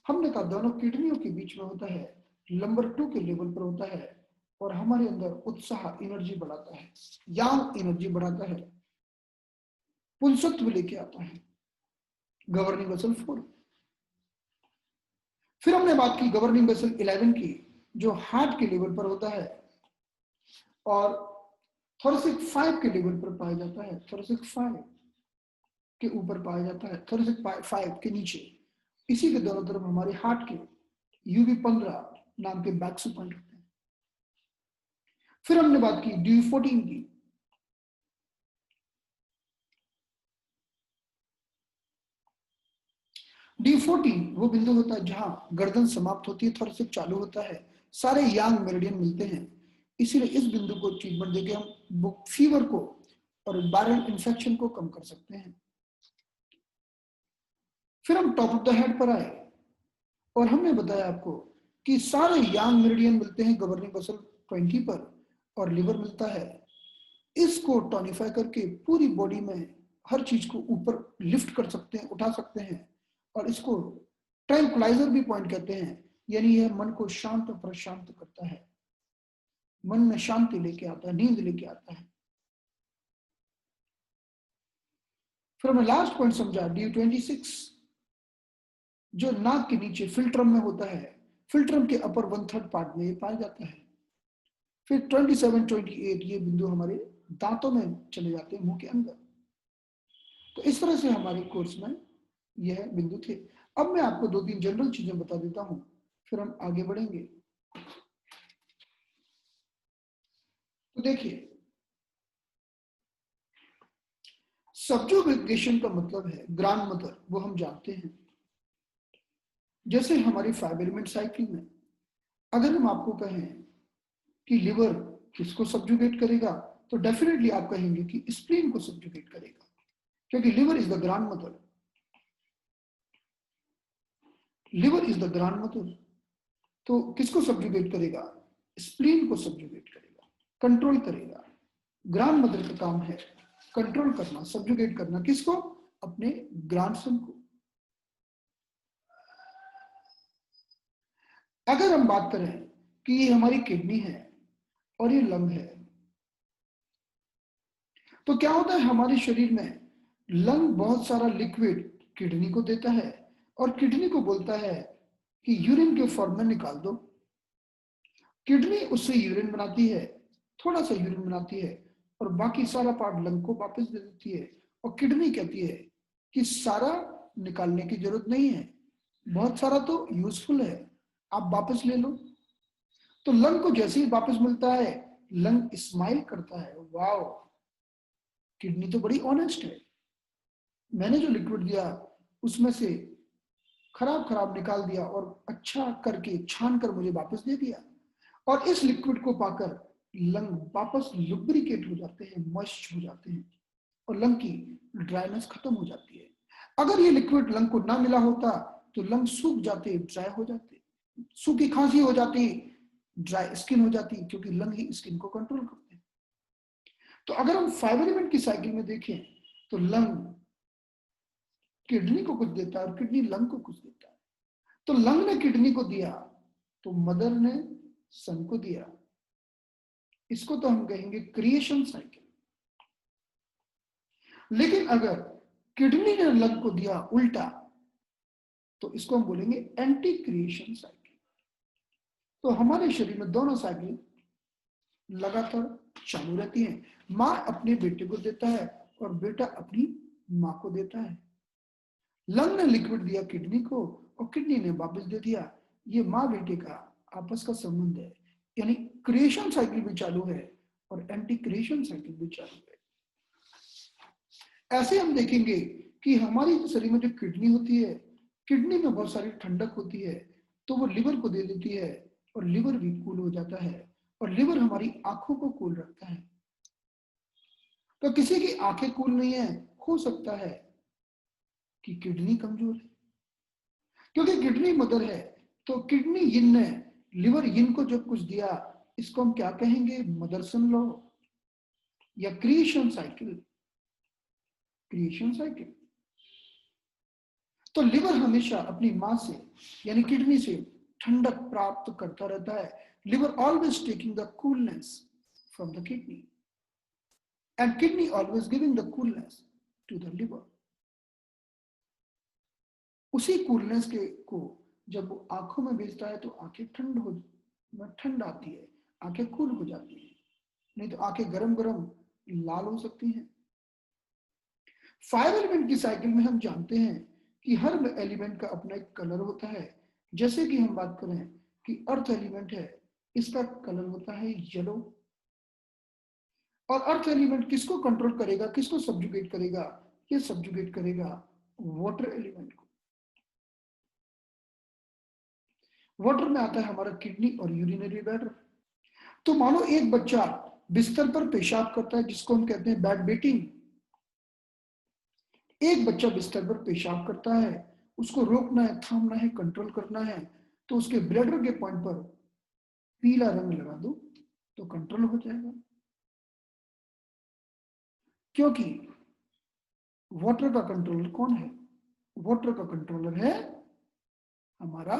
हमने कहा दोनों किडनियों के बीच में होता है, नंबर 2 के लेवल पर होता है और हमारे अंदर उत्साह, एनर्जी बढ़ाता है, यांग एनर्जी बढ़ाता है, पुंसत्व लेके आता है, गवर्निंग वेसल 4। फिर हमने बात की गवर्निंग वेसल 11 की, जो हार्ट के लेवल पर होता है और थोरेसिक 5 के लेवल पर पाया जाता है, थोरेसिक 5 के ऊपर पाया जाता है, थोरेसिक 5 के नीचे। इसी के दोनों तरफ हमारे हार्ट के UV15 नाम के बैक्सू पॉइंट होते हैं। फिर हमने बात की DU14 की। DU14 वो बिंदु होता है जहां गर्दन समाप्त होती है, थोरेसिक चालू होता है, सारे यांग मेरिडियन मिलते हैं। इसीलिए इस बिंदु को ट्रीटमेंट देके हम फीवर को और वायरल इन्फेक्शन को कम कर सकते हैं। फिर हम टॉप ऑफ द हेड पर आए और हमने बताया आपको कि सारे यांग मेरिडियन मिलते हैं गवर्निंग वेसल 20 पर और लिवर मिलता है। इसको टॉनिफाई करके पूरी बॉडी में हर चीज को ऊपर लिफ्ट कर सकते हैं, उठा सकते हैं और इसको ट्रैंक्विलाइजर भी पॉइंट कहते हैं, यानी यह मन को शांत और प्रशांत करता है, मन में शांति लेके आता है, नींद लेके आता है। फिर हमने लास्ट पॉइंट समझा DU26, जो नाक के नीचे फिल्ट्रम में होता है, फिल्ट्रम के अपर 1/3 पार्ट में ये पाया जाता है। फिर 27, 28 ये बिंदु हमारे दांतों में चले जाते हैं, मुंह के अंदर। तो इस तरह से हमारे कोर्स में यह बिंदु थे। अब मैं आपको 2-3 जनरल चीजें बता देता हूं, फिर हम आगे बढ़ेंगे। तो देखिए, सब्जुगेशन का मतलब है ग्रांड मदर, वो हम जानते हैं। जैसे हमारी 5 एलिमेंट साइकिल में अगर हम आपको कहें कि लिवर किसको सब्जुगेट करेगा, तो डेफिनेटली आप कहेंगे कि स्प्लीन को सब्जुगेट करेगा, क्योंकि liver is the grand mother. Liver is the grand mother, तो किसको सब्जुगेट करेगा? स्प्लीन को सब्जुगेट करेगा, कंट्रोल करेगा। ग्रांड मदर का काम है कंट्रोल करना, सब्जुगेट करना। किसको? अपने ग्रांडसन को। अगर हम बात करें कि ये हमारी किडनी है और ये लंग है, तो क्या होता है हमारे शरीर में? लंग बहुत सारा लिक्विड किडनी को देता है और किडनी को बोलता है कि यूरिन के फॉर्म में निकाल दो। किडनी उससे यूरिन बनाती है, थोड़ा सा यूरिन बनाती है और बाकी सारा पार्ट लंग को वापस दे देती है। और किडनी कहती है कि सारा निकालने की जरूरत नहीं है, बहुत सारा तो यूजफुल है, आप वापस ले लो। तो लंग को जैसे ही वापस मिलता है, लंग स्माइल करता है, वाओ किडनी तो बड़ी ऑनेस्ट है, मैंने जो लिक्विड दिया उसमें से खराब खराब निकाल दिया और अच्छा करके छान कर मुझे वापस दे दिया। और इस लिक्विड को पाकर लंग वापस लुब्रिकेट हो जाते हैं, मॉइस्ट हो जाते हैं और लंग की ड्राइनेस खत्म हो जाती है। अगर ये लिक्विड लंग को ना मिला होता तो लंग सूख जाते, ड्राई हो जाते, सूखी खांसी हो जाती, ड्राई स्किन हो जाती, क्योंकि लंग ही स्किन को कंट्रोल करते हैं। तो अगर हम 5 एलिमेंट की साइकिल में देखें तो लंग किडनी को कुछ देता है और किडनी लंग को कुछ देता है। तो लंग ने किडनी को दिया तो मदर ने सन को दिया। इसको तो हम कहेंगे क्रिएशन साइकिल। लेकिन अगर किडनी ने लंग को दिया उल्टा, तो इसको हम बोलेंगे एंटी क्रिएशन साइकिल। तो हमारे शरीर में दोनों साइकिल लगातार चालू रहती हैं। माँ अपने बेटे को देता है और बेटा अपनी माँ को देता है। लंग ने लिक्विड दिया किडनी को और किडनी ने वापस दे दिया। ये माँ बेटे का आपस का संबंध है, यानी क्रिएशन साइकिल भी चालू है और एंटी क्रिएशन साइकिल भी चालू है। ऐसे हम देखेंगे कि हमारी शरीर में जो किडनी होती है, किडनी में बहुत सारी ठंडक होती है, तो वो लिवर को दे देती है और लिवर भी कूल हो जाता है। और लिवर हमारी आंखों को कूल रखता है। तो किसी की आंखें कूल नहीं है, हो सकता है कि किडनी कमजोर है, क्योंकि किडनी मदर है। तो किडनी यिन ने लिवर यिन को जब कुछ दिया, इसको हम क्या कहेंगे? मदरसन लॉ या क्रिएशन साइकिल। Creation cycle. तो लिवर हमेशा अपनी मां से यानी किडनी से ठंडक प्राप्त करता रहता है। Liver always taking the coolness from the kidney and kidney always giving the coolness to the liver. उसी कूलनेस के को जब वो आंखों में भेजता है तो आंखें ठंड आती है, आंखें कूल हो जाती है, नहीं तो आंखें गरम गरम लाल हो सकती हैं। 5 एलिमेंट की साइकिल में हम जानते हैं कि हर एलिमेंट का अपना एक कलर होता है। जैसे कि हम बात करें कि अर्थ एलिमेंट है, इसका कलर होता है येलो। और अर्थ एलिमेंट किसको कंट्रोल करेगा, किसको सब्जुगेट करेगा? ये सब्जुगेट करेगा वाटर एलिमेंट को। वाटर में आता है हमारा किडनी और यूरिनरी ब्लैडर। तो मानो एक बच्चा बिस्तर पर पेशाब करता है, जिसको हम कहते हैं बेड वेटिंग। एक बच्चा बिस्तर पर पेशाब करता है, उसको रोकना है, थामना है, कंट्रोल करना है, तो उसके ब्लैडर के पॉइंट पर पीला रंग लगा दो तो कंट्रोल हो जाएगा। क्योंकि वाटर का कंट्रोलर कौन है? वाटर का कंट्रोलर है हमारा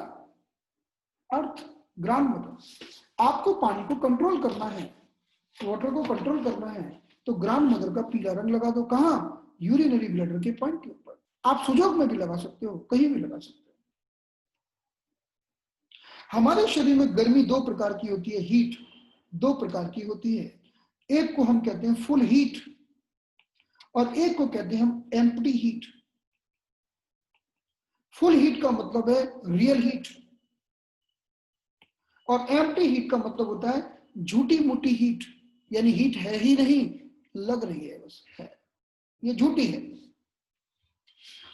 अर्थ, ग्रांड मदर। आपको पानी को कंट्रोल करना है, वाटर को कंट्रोल करना है, तो ग्रांड मदर का पीला रंग लगा दो। कहां? यूरिनरी ब्लैडर के पॉइंट के ऊपर। आप सुजोग में भी लगा सकते हो, कहीं भी लगा सकते हो। हमारे शरीर में गर्मी दो प्रकार की होती है, हीट दो प्रकार की होती है। एक को हम कहते हैं फुल हीट और एक को कहते हैं हम एम्प्टी हीट। फुल हीट का मतलब है रियल हीट और एम्प्टी हीट का मतलब होता है झूठी मूठी हीट, यानी हीट है ही नहीं, लग रही है बस, है, ये झूठी है।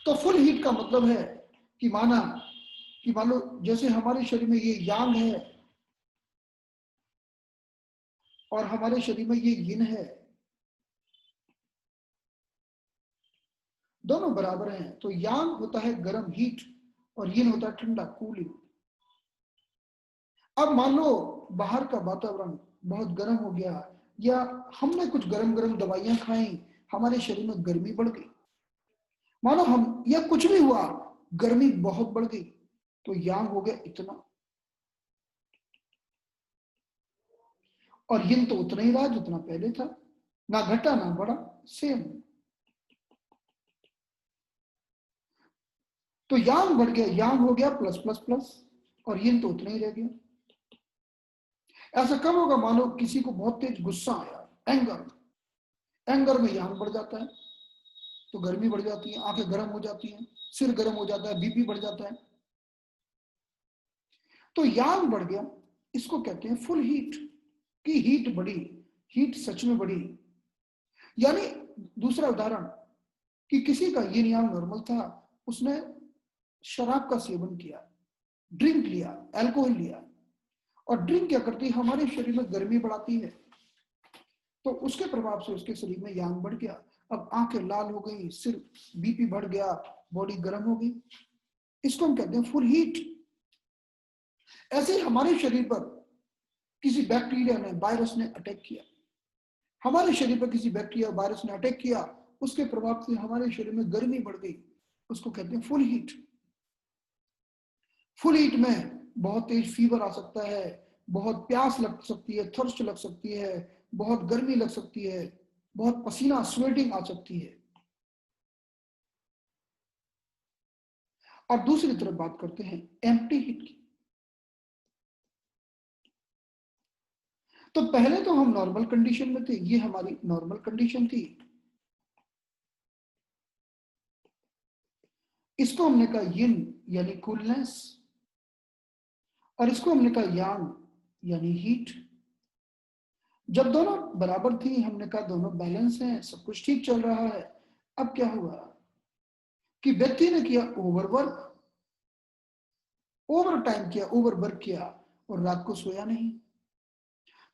तो फुल हीट का मतलब है कि मान लो जैसे हमारे शरीर में ये यांग है और हमारे शरीर में ये यिन है, दोनों बराबर हैं। तो यांग होता है गर्म हीट और यिन होता है ठंडा कूलिंग। अब मान लो बाहर का वातावरण बहुत गर्म हो गया या हमने कुछ गर्म गर्म दवाइयां खाई, हमारे शरीर में गर्मी बढ़ गई, मानो हम या कुछ भी हुआ, गर्मी बहुत बढ़ गई, तो यांग हो गया इतना और यिन तो उतना ही रहा जितना पहले था, ना घटा ना बढ़ा, सेम। तो यांग बढ़ गया, यांग हो गया प्लस प्लस प्लस और यिन तो उतना ही रह गया। ऐसा कब होगा? मानो किसी को बहुत तेज गुस्सा आया, एंगर, एंगर में यांग बढ़ जाता है तो गर्मी बढ़ जाती है, आंखें गर्म हो जाती हैं, सिर गर्म हो जाता है, बीपी बढ़ जाता है। तो यांग बढ़ गया, इसको कहते हैं फुल हीट, की हीट बढ़ी, हीट सच में बढ़ी। यानी दूसरा उदाहरण कि किसी का यिन यांग नॉर्मल था, उसने शराब का सेवन किया, ड्रिंक लिया, अल्कोहल लिया, और ड्रिंक क्या करती है? हमारे शरीर में गर्मी बढ़ाती है, तो उसके प्रभाव से उसके शरीर में यांग बढ़ गया। अब आंखें लाल हो गई, सिर, बीपी बढ़ गया, बॉडी गर्म हो गई, इसको हम कहते हैं फुल हीट। ऐसे ही हमारे शरीर पर किसी बैक्टीरिया ने, वायरस ने अटैक किया, हमारे शरीर पर किसी बैक्टीरिया वायरस ने अटैक किया, उसके प्रभाव से हमारे शरीर में गर्मी बढ़ गई, उसको कहते हैं फुल हीट। फुल हीट में बहुत तेज फीवर आ सकता है, बहुत प्यास लग सकती है, थर्स्ट लग सकती है, बहुत गर्मी लग सकती है, बहुत पसीना, स्वेटिंग आ सकती है। और दूसरी तरफ बात करते हैं एम्प्टी हीट की। तो पहले तो हम नॉर्मल कंडीशन में थे, ये हमारी नॉर्मल कंडीशन थी, इसको हमने कहा यिन यानी कूलनेस, और इसको हमने कहा यांग यानी हीट। जब दोनों बराबर थी, हमने कहा दोनों बैलेंस हैं, सब कुछ ठीक चल रहा है। अब क्या हुआ कि व्यक्ति ने किया ओवरवर्क, ओवर टाइम किया, ओवर वर्क किया और रात को सोया नहीं।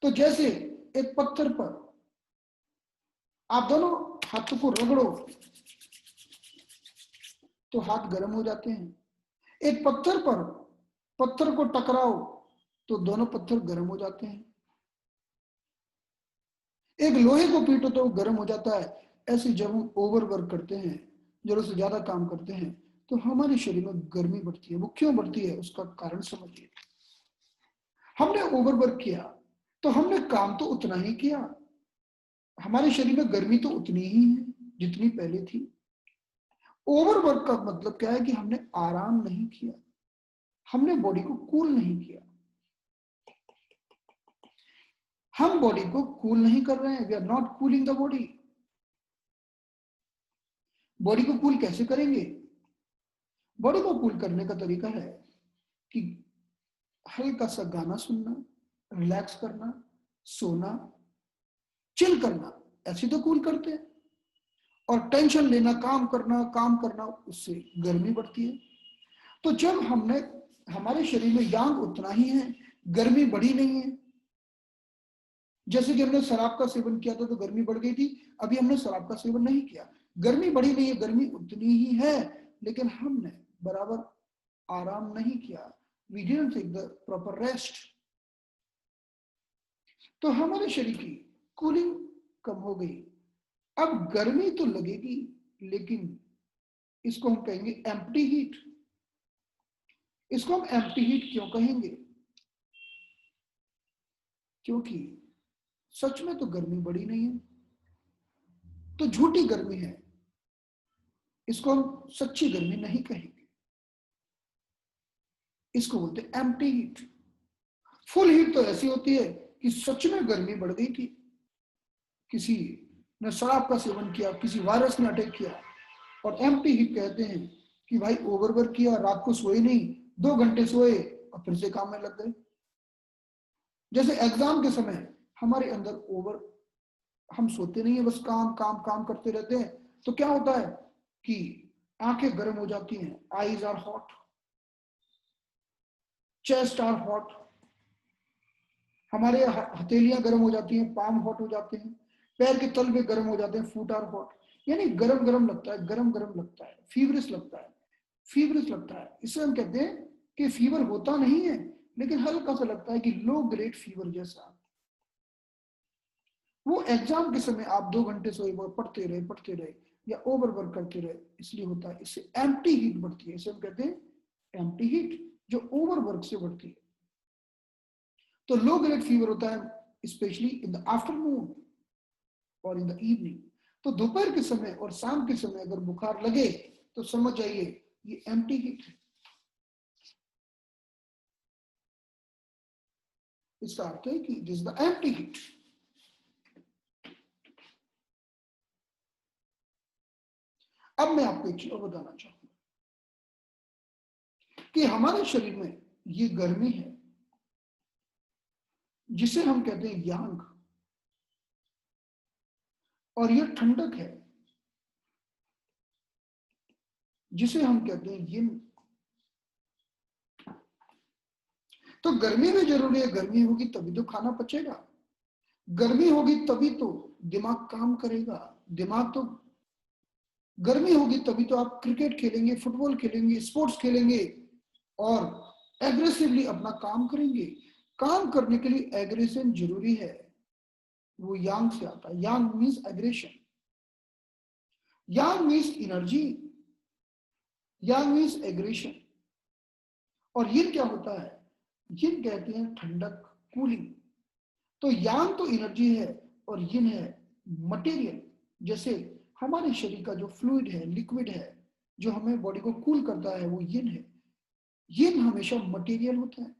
तो जैसे एक पत्थर पर आप दोनों हाथों को रगड़ो तो हाथ गर्म हो जाते हैं, एक पत्थर पर पत्थर को टकराओ तो दोनों पत्थर गर्म हो जाते हैं, एक लोहे को पीटो तो गर्म हो जाता है। ऐसे जब हम ओवर वर्क करते हैं, जरूरत से ज्यादा काम करते हैं, तो हमारे शरीर में गर्मी बढ़ती है। वो क्यों बढ़ती है, उसका कारण समझिए। हमने ओवर वर्क किया तो हमने काम तो उतना ही किया, हमारे शरीर में गर्मी तो उतनी ही है जितनी पहले थी। ओवरवर्क का मतलब क्या है कि हमने आराम नहीं किया, हमने बॉडी को कूल नहीं किया। हम बॉडी को कूल नहीं कर रहे हैं, we are not cooling the body. Body को कूल कैसे करेंगे? बॉडी को कूल करने का तरीका है कि हल्का सा गाना सुनना, रिलैक्स करना, सोना, चिल करना, ऐसे तो कूल करते हैं। और टेंशन लेना, काम करना, उससे गर्मी बढ़ती है। तो जब हमने, हमारे शरीर में यांग उतना ही है, गर्मी बढ़ी नहीं है। जैसे कि हमने शराब का सेवन किया था तो गर्मी बढ़ गई थी, अभी हमने शराब का सेवन नहीं किया, गर्मी बढ़ी नहीं है, गर्मी उतनी ही है, लेकिन हमने बराबर आराम नहीं किया, we didn't take the proper rest. तो हमारे शरीर की कूलिंग कम हो गई। अब गर्मी तो लगेगी, लेकिन इसको हम कहेंगे एम्प्टी हीट। इसको हम एम्प्टी हीट क्यों कहेंगे? क्योंकि सच में तो गर्मी बड़ी नहीं है, तो झूठी गर्मी है, इसको हम सच्ची गर्मी नहीं कहेंगे, इसको बोलते हैं एम्प्टी हीट। फुल हीट तो ऐसी होती है कि सच में गर्मी बढ़ गई थी, किसी ने शराब का सेवन किया, किसी वायरस ने अटैक किया। और एम्प्टी हीट कहते हैं कि भाई ओवरवर्क किया, रात को सोए नहीं, 2 घंटे सोए और फिर से काम में लग गए। जैसे एग्जाम के समय हमारे अंदर हम सोते नहीं है, बस काम काम काम करते रहते हैं, तो क्या होता है कि आंखें गर्म हो जाती हैं, eyes are hot, chest are hot, हमारे हथेलियां गर्म हो जाती हैं, पाम हॉट हो जाते हैं, पैर के तल भी गर्म हो जाते हैं, फुट आर हॉट। यानी गरम गरम लगता है, गरम गरम लगता है, फीवरिश लगता है, फीवरिश लगता है। इससे हम कहते हैं कि फीवर होता नहीं है, लेकिन हल्का सा लगता है कि लो ग्रेड फीवर जैसा। वो एग्जाम के समय आप 2 घंटे सोए, वो पढ़ते रहे या ओवरवर्क करते रहे, इसलिए होता है। इससे एम्प्टी हीट बढ़ती है, इसे हम कहते हैं एम्प्टी हीट, जो ओवरवर्क से बढ़ती है। तो लो ग्रेड फीवर होता है स्पेशली इन द आफ्टरनून और इन द इवनिंग। तो दोपहर के समय और शाम के समय अगर बुखार लगे तो समझ जाइए ये एम्प्टी हीट है। इसका अर्थ है कि दिस द एम्प्टी हीट। अब मैं आपको एक चीज बताना चाहूंगा कि हमारे शरीर में ये गर्मी है जिसे हम कहते हैं यांग, और ये ठंडक है जिसे हम कहते हैं यिन। तो गर्मी भी जरूरी है, गर्मी होगी तभी तो खाना पचेगा, गर्मी होगी तभी तो दिमाग काम करेगा, दिमाग तो गर्मी होगी तभी तो आप क्रिकेट खेलेंगे, फुटबॉल खेलेंगे, स्पोर्ट्स खेलेंगे और एग्रेसिवली अपना काम करेंगे। काम करने के लिए एग्रेशन जरूरी है, वो यांग से आता है। यांग मीन्स एग्रेशन, यांग मीन्स एनर्जी, यांग मीन्स एग्रेशन। और यिन क्या होता है? यिन कहते हैं ठंडक, कूलिंग। तो यांग तो एनर्जी है और यिन है मटेरियल। जैसे हमारे शरीर का जो फ्लूइड है, लिक्विड है, जो हमें बॉडी को कूल करता है, वो यिन है। यिन हमेशा मटेरियल होता है।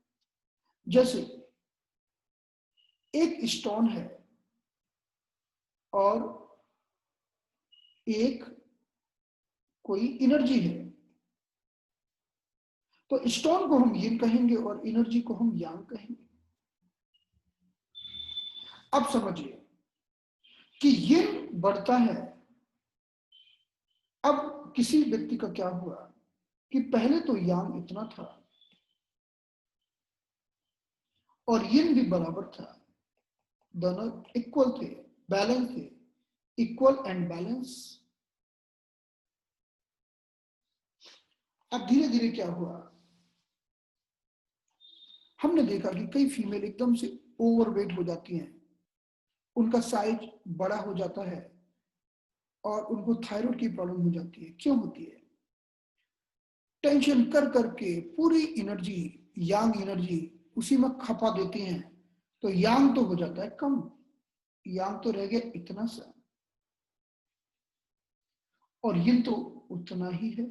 जैसे एक स्टोन है और एक कोई एनर्जी है, तो स्टोन को हम यिन कहेंगे और एनर्जी को हम यांग कहेंगे। अब समझिए कि यिन बढ़ता है। अब किसी व्यक्ति का क्या हुआ कि पहले तो यांग इतना था और यिन भी बराबर था, दोनों इक्वल थे, बैलेंस थे, इक्वल एंड बैलेंस। अब धीरे धीरे क्या हुआ, हमने देखा कि कई फीमेल एकदम से ओवरवेट हो जाती हैं, उनका साइज बड़ा हो जाता है और उनको थायराइड की प्रॉब्लम हो जाती है। क्यों होती है? टेंशन कर करके पूरी एनर्जी, यांग एनर्जी उसी में खपा देती हैं, तो यांग तो हो जाता है कम, यांग तो रह गया इतना सा और यिन तो उतना ही है।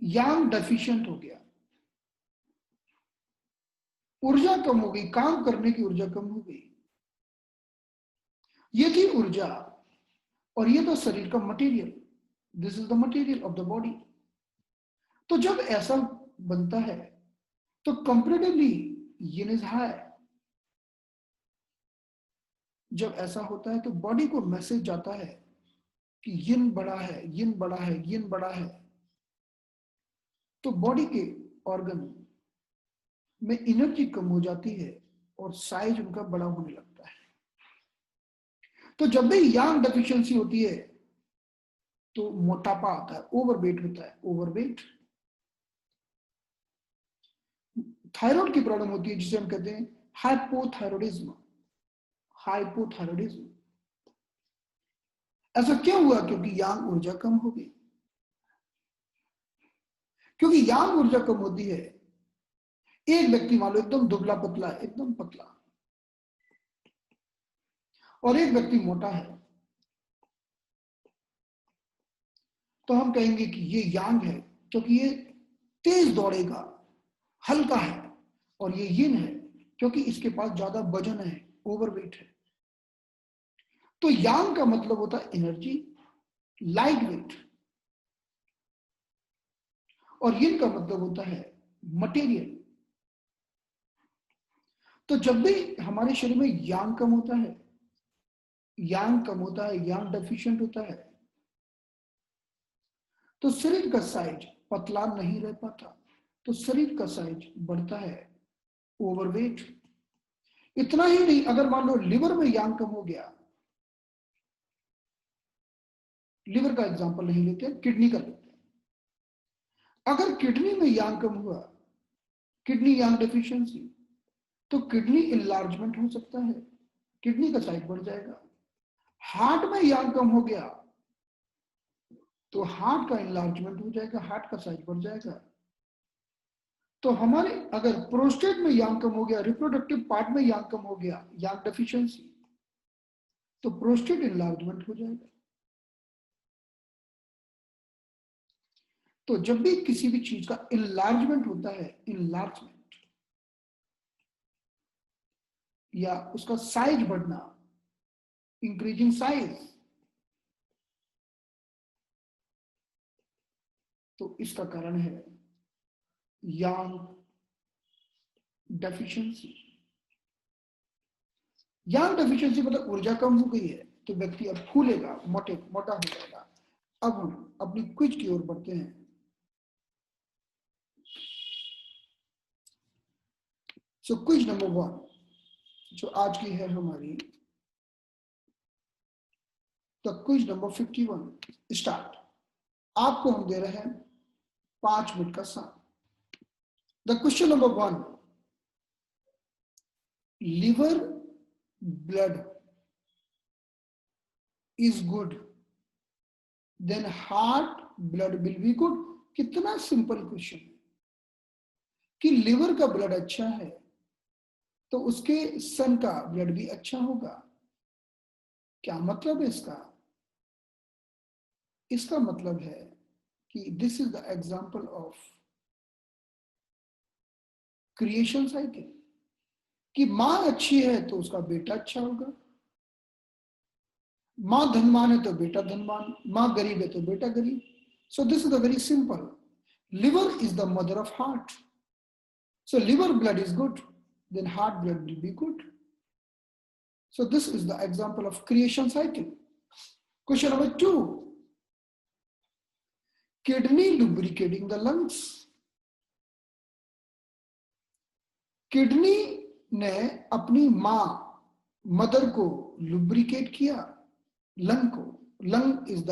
यांग डेफिशिएंट हो गया, ऊर्जा कम हो गई, काम करने की ऊर्जा कम हो गई। ये थी ऊर्जा और ये तो शरीर का material, this is the material of the body. तो जब ऐसा बनता है तो कंपैरेटिवली यिन इज हाई। जब ऐसा होता है तो बॉडी को मैसेज जाता है कि यिन बड़ा है, यिन बड़ा है, यिन बड़ा है। तो बॉडी के ऑर्गन में एनर्जी कम हो जाती है और साइज उनका बड़ा होने लगता है। तो जब भी यांग डेफिशिएंसी होती है तो मोटापा आता है, ओवरवेट होता है, ओवरवेट। थायराइड की प्रॉब्लम होती है जिसे हम कहते हैं हाइपोथायरॉयडिज्म, हाइपोथायरॉयडिज्म। ऐसा क्यों हुआ? क्योंकि यांग ऊर्जा कम हो गई। क्योंकि यांग ऊर्जा कम होती है। एक व्यक्ति मान लो एकदम दुबला पतला है, एकदम पतला, और एक व्यक्ति मोटा है, तो हम कहेंगे कि ये यांग है क्योंकि ये तेज दौड़ेगा, हल्का है, और ये यिन है क्योंकि इसके पास ज्यादा वजन है, ओवरवेट है। तो यांग का मतलब होता है एनर्जी, लाइट वेट, और यिन का मतलब होता है मटेरियल। तो जब भी हमारे शरीर में यांग कम होता है, यांग कम होता है, यांग डेफिशिएंट होता है, तो शरीर का साइज पतला नहीं रह पाता, तो शरीर का साइज बढ़ता है, ओवरवेट। इतना ही नहीं, अगर मान लो लिवर में यांग कम हो गया, लिवर का एग्जांपल नहीं लेते, किडनी का लेते हैं। अगर किडनी में यांग कम हुआ, किडनी यांग डेफिशिएंसी, तो किडनी इनलार्जमेंट हो सकता है, किडनी का साइज बढ़ जाएगा। हार्ट में यांग कम हो गया तो हार्ट का इनलार्जमेंट हो जाएगा, हार्ट का साइज बढ़ जाएगा। तो हमारे अगर प्रोस्टेट में यांग कम हो गया, रिप्रोडक्टिव पार्ट में यांग कम हो गया, यांग डेफिशिएंसी, तो प्रोस्टेट इनलार्जमेंट हो जाएगा। तो जब भी किसी भी चीज का इनलार्जमेंट होता है, इनलार्जमेंट या उसका साइज बढ़ना, इंक्रीजिंग साइज, तो इसका कारण है यांग डेफिशिएंसी। यांग डेफिशिएंसी मतलब ऊर्जा कम हो गई है, तो व्यक्ति अब फूलेगा, मोटा हो जाएगा। अब हम अपनी क्विज की ओर बढ़ते हैं। सो क्विज नंबर 1 जो आज की है हमारी, द क्विज नंबर 51 स्टार्ट। आपको हम दे रहे हैं 5 मिनट का समय। The question number 1, liver blood is good, then heart blood will be good। कितना सिंपल क्वेश्चन है कि लिवर का ब्लड अच्छा है तो उसके सन का ब्लड भी अच्छा होगा। क्या मतलब है इसका? इसका मतलब है कि this is the example of creation cycle, कि मां अच्छी है तो उसका बेटा अच्छा होगा, मां धनवान है तो बेटा धनवान, मां गरीब है तो बेटा गरीब। सो this is a very simple. Liver is the mother of heart, so liver blood is good, then heart blood will be good। so this is the example of creation cycle। question number 2, kidney lubricating the lungs। Kidney ने अपनी मां mother को lubricate किया, lung को। Lung is the,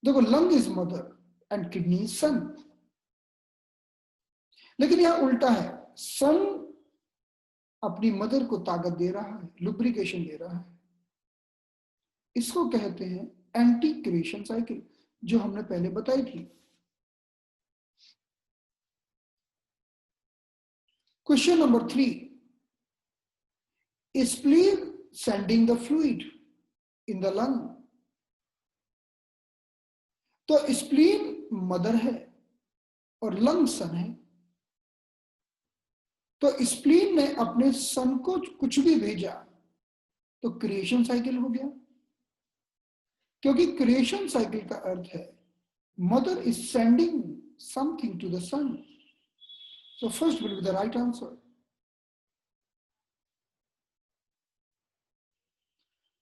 देखो lung is mother and kidney is son, लेकिन यहां उल्टा है, सन अपनी मदर को ताकत दे रहा है, लुब्रिकेशन दे रहा है। इसको कहते हैं एंटी क्रिएशन साइकिल, जो हमने पहले बताई थी। Question number 3, spleen sending the fluid in the lung। तो स्प्लीन मदर है और लंग सन है, तो स्प्लीन ने अपने सन को कुछ भी भेजा तो क्रिएशन साइकिल हो गया, क्योंकि क्रिएशन साइकिल का अर्थ है mother is sending something to the son. So first will be the right answer.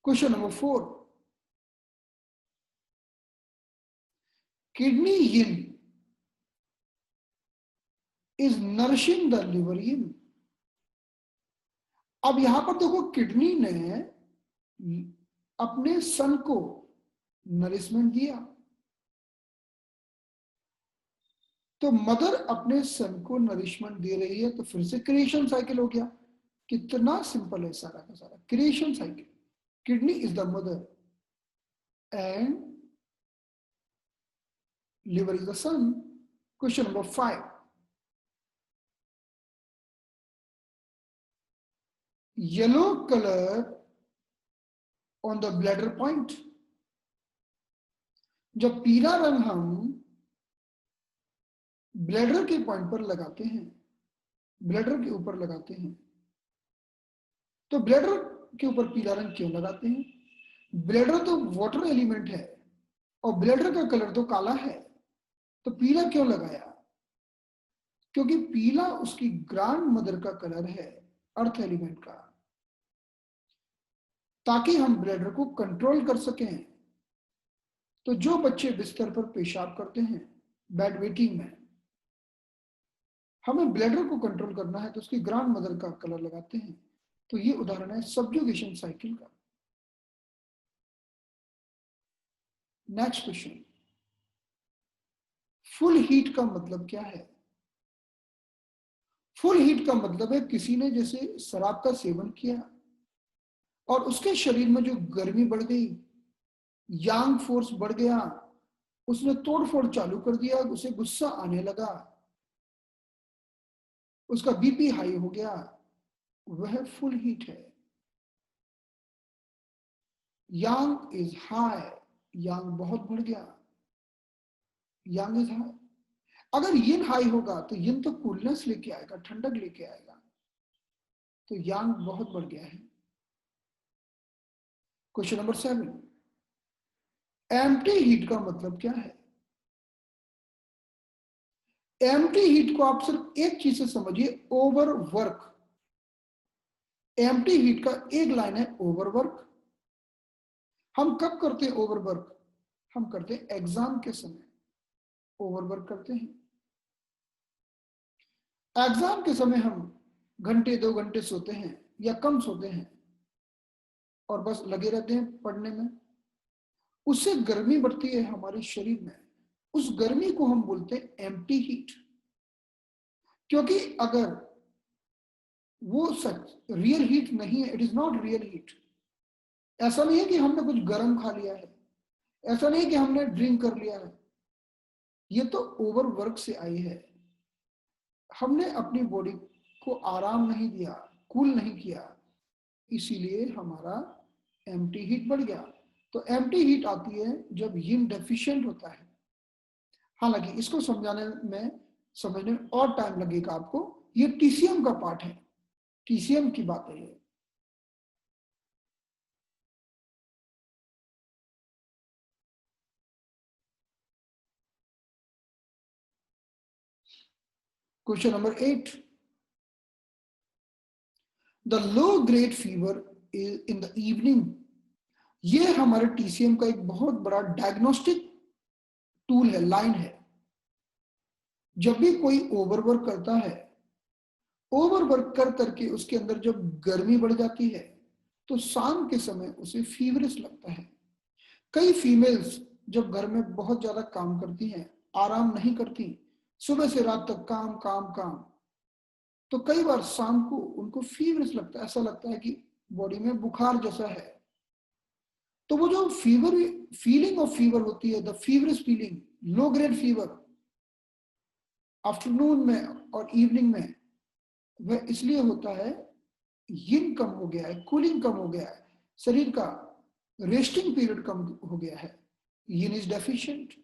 Question number 4, kidney yin is nourishing the liver yin। अब यहां पर देखो किडनी ने अपने सन को नरिशमेंट दिया, तो मदर अपने सन को नरिशमेंट दे रही है, तो फिर से क्रिएशन साइकिल हो गया। कितना सिंपल है सारा का सारा, creation cycle. Kidney is the mother and liver is the son, question number 5, yellow colour on the bladder point. जब पीला रंग हम ब्लैडर के पॉइंट पर लगाते हैं, ब्लैडर के ऊपर लगाते हैं, तो ब्लैडर के ऊपर पीला रंग क्यों लगाते हैं? ब्लैडर तो वाटर एलिमेंट है और ब्लैडर का कलर तो काला है, तो पीला क्यों लगाया? क्योंकि पीला उसकी ग्रैंड मदर का कलर है, अर्थ एलिमेंट का, ताकि हम ब्लैडर को कंट्रोल कर सकें। तो जो बच्चे बिस्तर पर पेशाब करते हैं बेड वेटिंग में, हमें ब्लैडर को कंट्रोल करना है तो उसकी ग्रैंड मदर का कलर लगाते हैं। तो ये उदाहरण है सब्जुगेशन साइकिल का। नेक्स्ट क्वेश्चन, फुल हीट का मतलब क्या है? फुल हीट का मतलब है किसी ने जैसे शराब का सेवन किया और उसके शरीर में जो गर्मी बढ़ गई, यांग फोर्स बढ़ गया, उसने तोड़फोड़ चालू कर दिया, उसे गुस्सा आने लगा, उसका बीपी हाई हो गया, वह फुल हीट है। यांग इज हाई, यांग बहुत बढ़ गया, यांग इज हाई। अगर यिन हाई होगा तो यिन तो कूलनेस लेके आएगा, ठंडक लेके आएगा, तो यांग बहुत बढ़ गया है। क्वेश्चन नंबर 7, एम्प्टी हीट का मतलब क्या है? एम्प्टी हीट को आप सिर्फ एक चीज से समझिए, ओवरवर्क। एम्प्टी हीट का एक लाइन है ओवरवर्क। हम कब करते हैं ओवरवर्क? हम करते हैं एग्जाम के समय ओवरवर्क करते हैं। एग्जाम के समय हम घंटे 2 घंटे सोते हैं या कम सोते हैं और बस लगे रहते हैं पढ़ने में, उससे गर्मी बढ़ती है हमारे शरीर में, उस गर्मी को हम बोलते हैं एम्प्टी हीट। क्योंकि अगर वो सच रियल हीट नहीं है, it is not real heat. ऐसा नहीं है कि हमने कुछ गर्म खा लिया है, ऐसा नहीं है कि हमने ड्रिंक कर लिया है, ये तो ओवरवर्क से आई है। हमने अपनी बॉडी को आराम नहीं दिया, कूल नहीं किया, इसीलिए हमारा एम्प्टी हीट बढ़ गया। तो एम्प्टी हीट आती है जब यिन डेफिशिएंट होता है। हालांकि इसको समझने में और टाइम लगेगा आपको, ये टीसीएम का पार्ट है, टीसीएम की बात है ये। Question number 8, the low grade fever in the evening. ये हमारे टीसीएम का एक बहुत बड़ा डायग्नोस्टिक टूल है, लाइन है। जब भी कोई ओवरवर्क करता है, ओवरवर्क कर करके उसके अंदर जब गर्मी बढ़ जाती है, तो शाम के समय उसे फीवरिश लगता है। कई फीमेल्स जब घर में बहुत ज्यादा काम करती हैं, आराम नहीं करती, सुबह से रात तक काम काम काम, तो कई बार शाम को उनको फीवरिश लगता है, ऐसा लगता है कि बॉडी में बुखार जैसा है। तो वो जो फीवर फीलिंग ऑफ फीवर होती है, the feverish feeling, low grade fever afternoon में और इवनिंग में, वह इसलिए होता है यिन कम हो गया है, कूलिंग कम हो गया है, शरीर का रेस्टिंग पीरियड कम हो गया है, यिन इज डेफिशिएंट।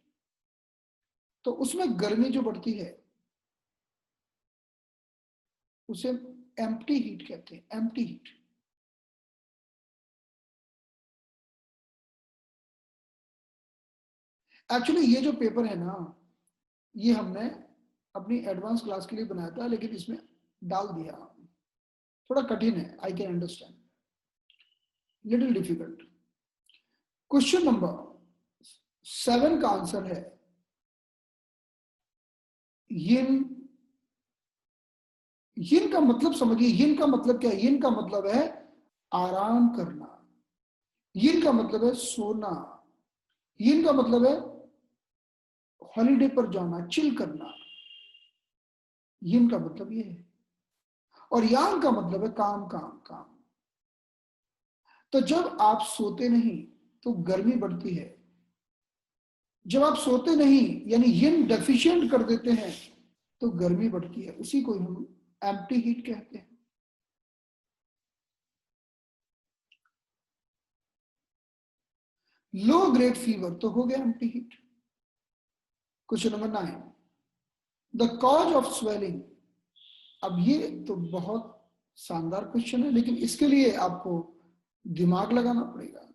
तो उसमें गर्मी जो बढ़ती है उसे एम्प्टी हीट कहते हैं, एम्प्टी हीट। एक्चुअली ये जो पेपर है ना, ये हमने अपनी एडवांस क्लास के लिए बनाया था, लेकिन इसमें डाल दिया, थोड़ा कठिन है, I can understand, little difficult. Question number 7 का आंसर है यिन। यिन का मतलब समझिए, यिन का मतलब क्या है? यिन का मतलब है आराम करना, यिन का मतलब है सोना, यिन का मतलब है हॉलिडे पर जाना, चिल करना, यिन का मतलब ये है। और यांग का मतलब है काम काम काम। तो जब आप सोते नहीं तो गर्मी बढ़ती है, जब आप सोते नहीं यानी यिन डेफिशिएंट कर देते हैं तो गर्मी बढ़ती है, उसी को हम एम्प्टी हीट कहते हैं। लो ग्रेड फीवर तो हो गया empty heat. Question number 9, the cause of swelling. अब ये तो बहुत शानदार क्वेश्चन है, लेकिन इसके लिए आपको दिमाग लगाना पड़ेगा।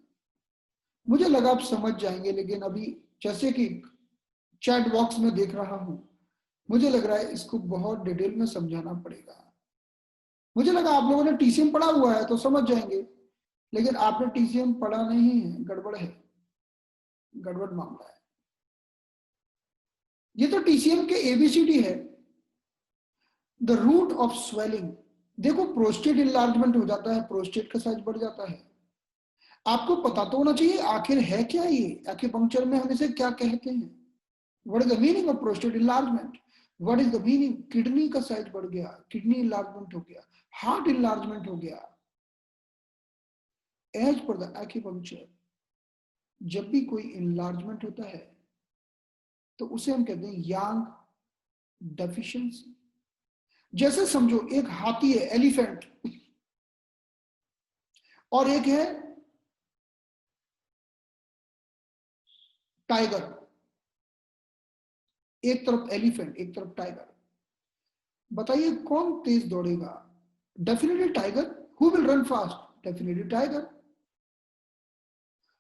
मुझे लगा आप समझ जाएंगे, लेकिन अभी जैसे कि चैट बॉक्स में देख रहा हूं, मुझे लग रहा है इसको बहुत डिटेल में समझाना पड़ेगा। मुझे लगा आप लोगों ने टीसीएम पढ़ा हुआ है तो समझ जाएंगे, लेकिन आपने टीसीएम पढ़ा नहीं है, गड़बड़ है, गड़बड़ मामला है। ये तो टीसीएम के एबीसीडी है। द रूट ऑफ स्वेलिंग, देखो प्रोस्टेट इनलार्जमेंट हो जाता है, प्रोस्टेट का साइज बढ़ जाता है। आपको पता तो होना चाहिए आखिर है क्या ये, एक्यूपंक्चर में हम इसे क्या कहते हैं। What is the meaning of prostate enlargement, what is the meaning, kidney का साइज बढ़ गया, किडनी इनलार्जमेंट हो गया, हार्ट इनलार्जमेंट हो गया। एज पर द एक्यूपंक्चर जब भी कोई इनलार्जमेंट होता है तो उसे हम कहते हैं यांग डेफिशिएंसी। जैसे समझो एक हाथी है, एलिफेंट, और एक है टाइगर। एक तरफ एलिफेंट, एक तरफ टाइगर। बताइए कौन तेज दौड़ेगा? Definitely tiger. Who will run fast? Definitely tiger.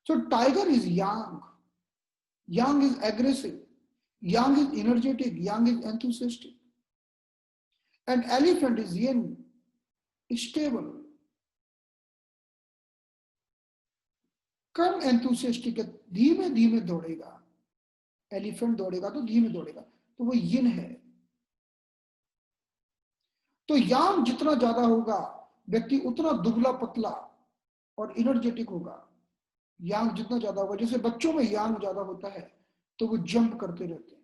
So tiger is yang, yang is aggressive, yang is energetic, yang is enthusiastic, and elephant is yin, stable, कम एंथुसियास्टिक है, धीमे धीमे दौड़ेगा। एलिफेंट दौड़ेगा तो धीमे दौड़ेगा, तो वो yin है। तो यांग जितना ज्यादा होगा व्यक्ति उतना दुबला पतला और इनर्जेटिक होगा। यांग जितना ज्यादा होगा, जैसे बच्चों में यांग ज्यादा होता है तो वो जंप करते रहते हैं।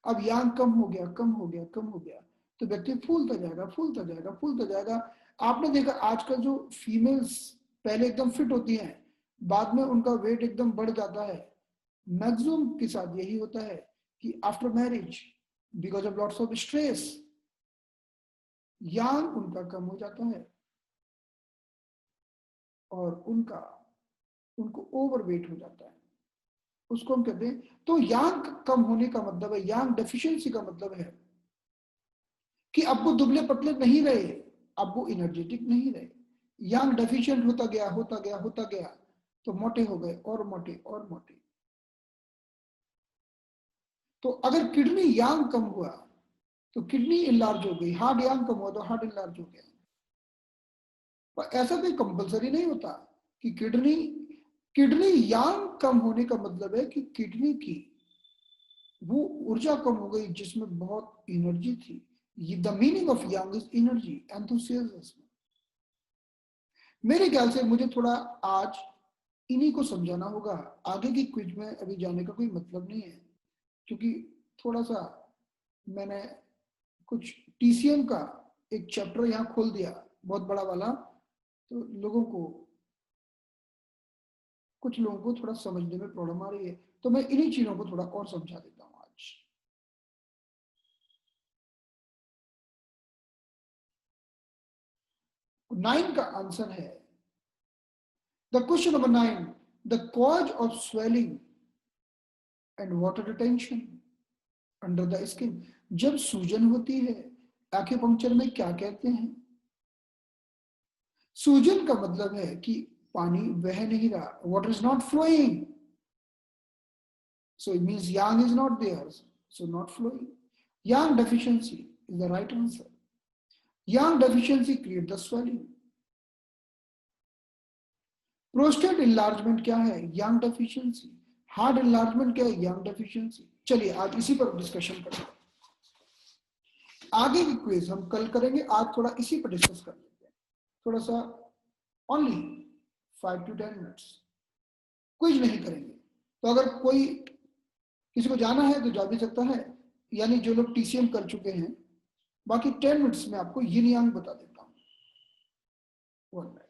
अब यांग कम हो गया, कम हो गया, कम हो गया, तो व्यक्ति फूलता जाएगा, फूलता जाएगा, फूलता जाएगा। आपने देखा आजकल जो फीमेल्स पहले एकदम फिट होती हैं, बाद में उनका वेट एकदम बढ़ जाता है। मैक्सिमम के साथ यही होता है कि after marriage, because of lots of stress, yang उनका कम हो जाता है और उनको ओवरवेट हो जाता है। उसको हम कहते हैं, तो यांग कम होने का मतलब है, यांग डेफिशिएंसी का मतलब है कि अब वो दुबले पतले नहीं रहे, अब वो एनर्जेटिक नहीं रहे। यांग डेफिशिएंट होता गया, होता गया, होता गया, तो मोटे हो गए, और मोटे और मोटे। तो अगर किडनी यांग कम हुआ तो किडनी इनलार्ज हो गई, हार्ट यांग कम हुआ तो हार्ट इनलार्ज हो गया। पर ऐसा कोई कंपलसरी नहीं होता कि किडनी किडनी यांग कम होने का मतलब है कि किडनी की वो ऊर्जा कम हो गई जिसमें बहुत एनर्जी थी। The meaning of Yang is energy, enthusiasm. मेरे ख्याल से मुझे थोड़ा आज इन्हीं को समझाना होगा, आगे की क्विज में अभी जाने का कोई मतलब नहीं है, क्योंकि थोड़ा सा मैंने कुछ टीसीएम का एक चैप्टर यहाँ खोल दिया बहुत बड़ा वाला, तो कुछ लोगों को थोड़ा समझने में प्रॉब्लम आ रही है, तो मैं इन्हीं चीजों को थोड़ा और समझा देता हूँ आज। 9 का आंसर है, the question number 9, the cause of swelling and water retention under the skin. जब सूजन होती है एक्यूपंक्चर में क्या कहते हैं? सूजन का मतलब है कि पानी बह नहीं रहा, water is not flowing, so it means yang is not there, so not flowing. Yang deficiency is the right answer. Yang deficiency create the swelling. Prostate enlargement क्या है? यांग डेफिशिएंसी। हार्ट इनलार्जमेंट क्या है? यांग डेफिशिएंसी। चलिए आज इसी पर discussion करेंगे, आगे की क्विज हम कल करेंगे, आज थोड़ा इसी पर डिस्कस कर लेते हैं, थोड़ा सा ओनली 5 to 10 मिनट्स, क्विज नहीं करेंगे। तो अगर कोई किसी को जाना है तो जा भी सकता है, यानी जो लोग टीसीएम कर चुके हैं। बाकी 10 मिनट्स में आपको यिन यांग बता देता हूं। 1 मिनट।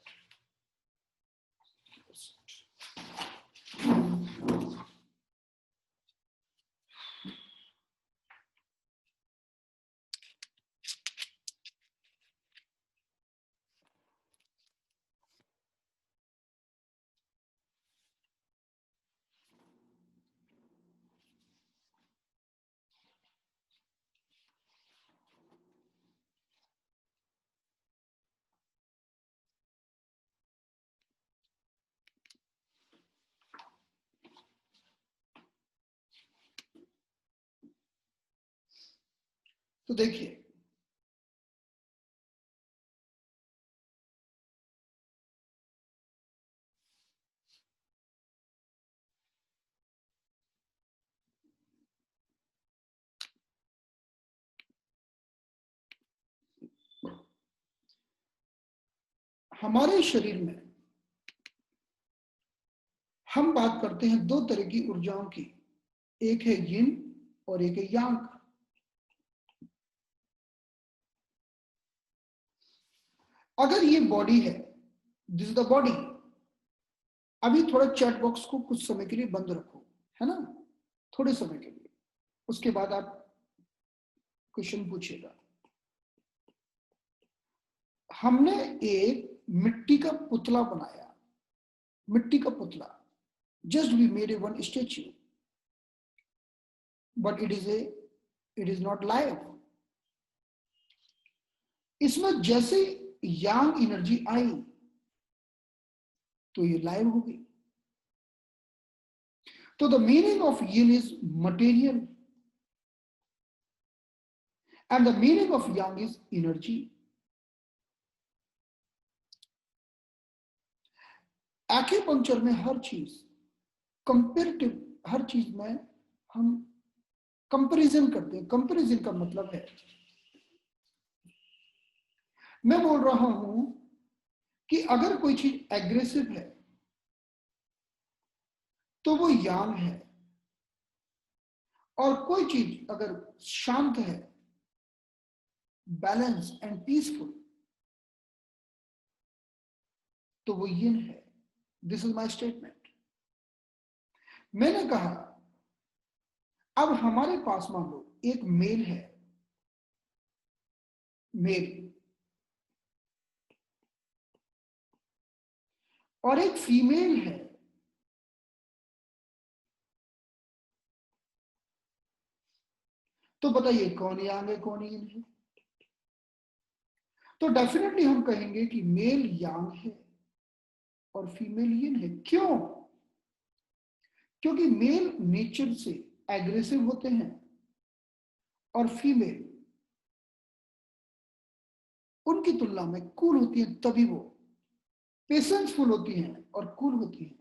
तो देखिए, हमारे शरीर में हम बात करते हैं दो तरह की ऊर्जाओं की, एक है यिन और एक है यांग। अगर ये बॉडी है, दिस इज द बॉडी। अभी थोड़ा चैट बॉक्स को कुछ समय के लिए बंद रखो, है ना, थोड़े समय के लिए, उसके बाद आप क्वेश्चन पूछिएगा। हमने एक मिट्टी का पुतला बनाया, मिट्टी का पुतला, just we made a one statue, but it is not live. इसमें जैसे यांग एनर्जी आई तो ये लाइव हो गई। तो the meaning of yin is material and the meaning of Yang is energy. Acupuncture में हर चीज कंपेरेटिव, हर चीज में हम कंपैरिजन करते हैं। कंपैरिजन का मतलब है, मैं बोल रहा हूं कि अगर कोई चीज एग्रेसिव है तो वो यांग है, और कोई चीज अगर शांत है, बैलेंस एंड पीसफुल, तो वो यिन है। This is my statement. मैंने कहा अब हमारे पास मान लो एक मेल है, मेल, और एक फीमेल है। तो बताइए कौन यांग है कौन यिन है? तो डेफिनेटली हम कहेंगे कि मेल यांग है और फीमेल यिन है। क्यों? क्योंकि मेल नेचर से एग्रेसिव होते हैं और फीमेल उनकी तुलना में कूल होती है, तभी वो पेशेंसफुल होती हैं और कूल होती हैं।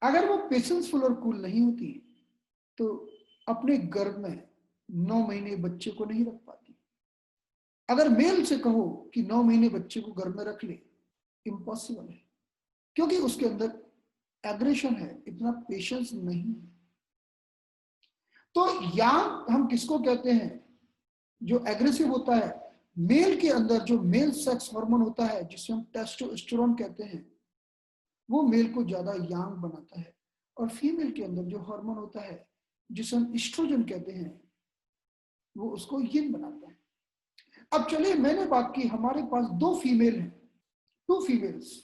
अगर वो पेशेंसफुल और कूल नहीं होती तो अपने गर्भ में 9 महीने बच्चे को नहीं रख पाती। अगर मेल से कहो कि 9 महीने बच्चे को गर्भ में रख ले, इम्पॉसिबल है, क्योंकि उसके अंदर एग्रेशन है, इतना पेशेंस नहीं है। तो यांग हम किसको कहते हैं? जो एग्रेसिव होता है, मेल के अंदर जो मेल सेक्स हार्मोन होता है जिसे हम टेस्टोस्टेरोन कहते हैं, वो मेल को ज्यादा यांग बनाता है। और फीमेल के अंदर जो हार्मोन होता है जिसे हम एस्ट्रोजन कहते हैं, वो उसको यिन बनाता है। अब चलिए, मैंने बात की हमारे पास दो फीमेल हैं, टू फीमेल्स।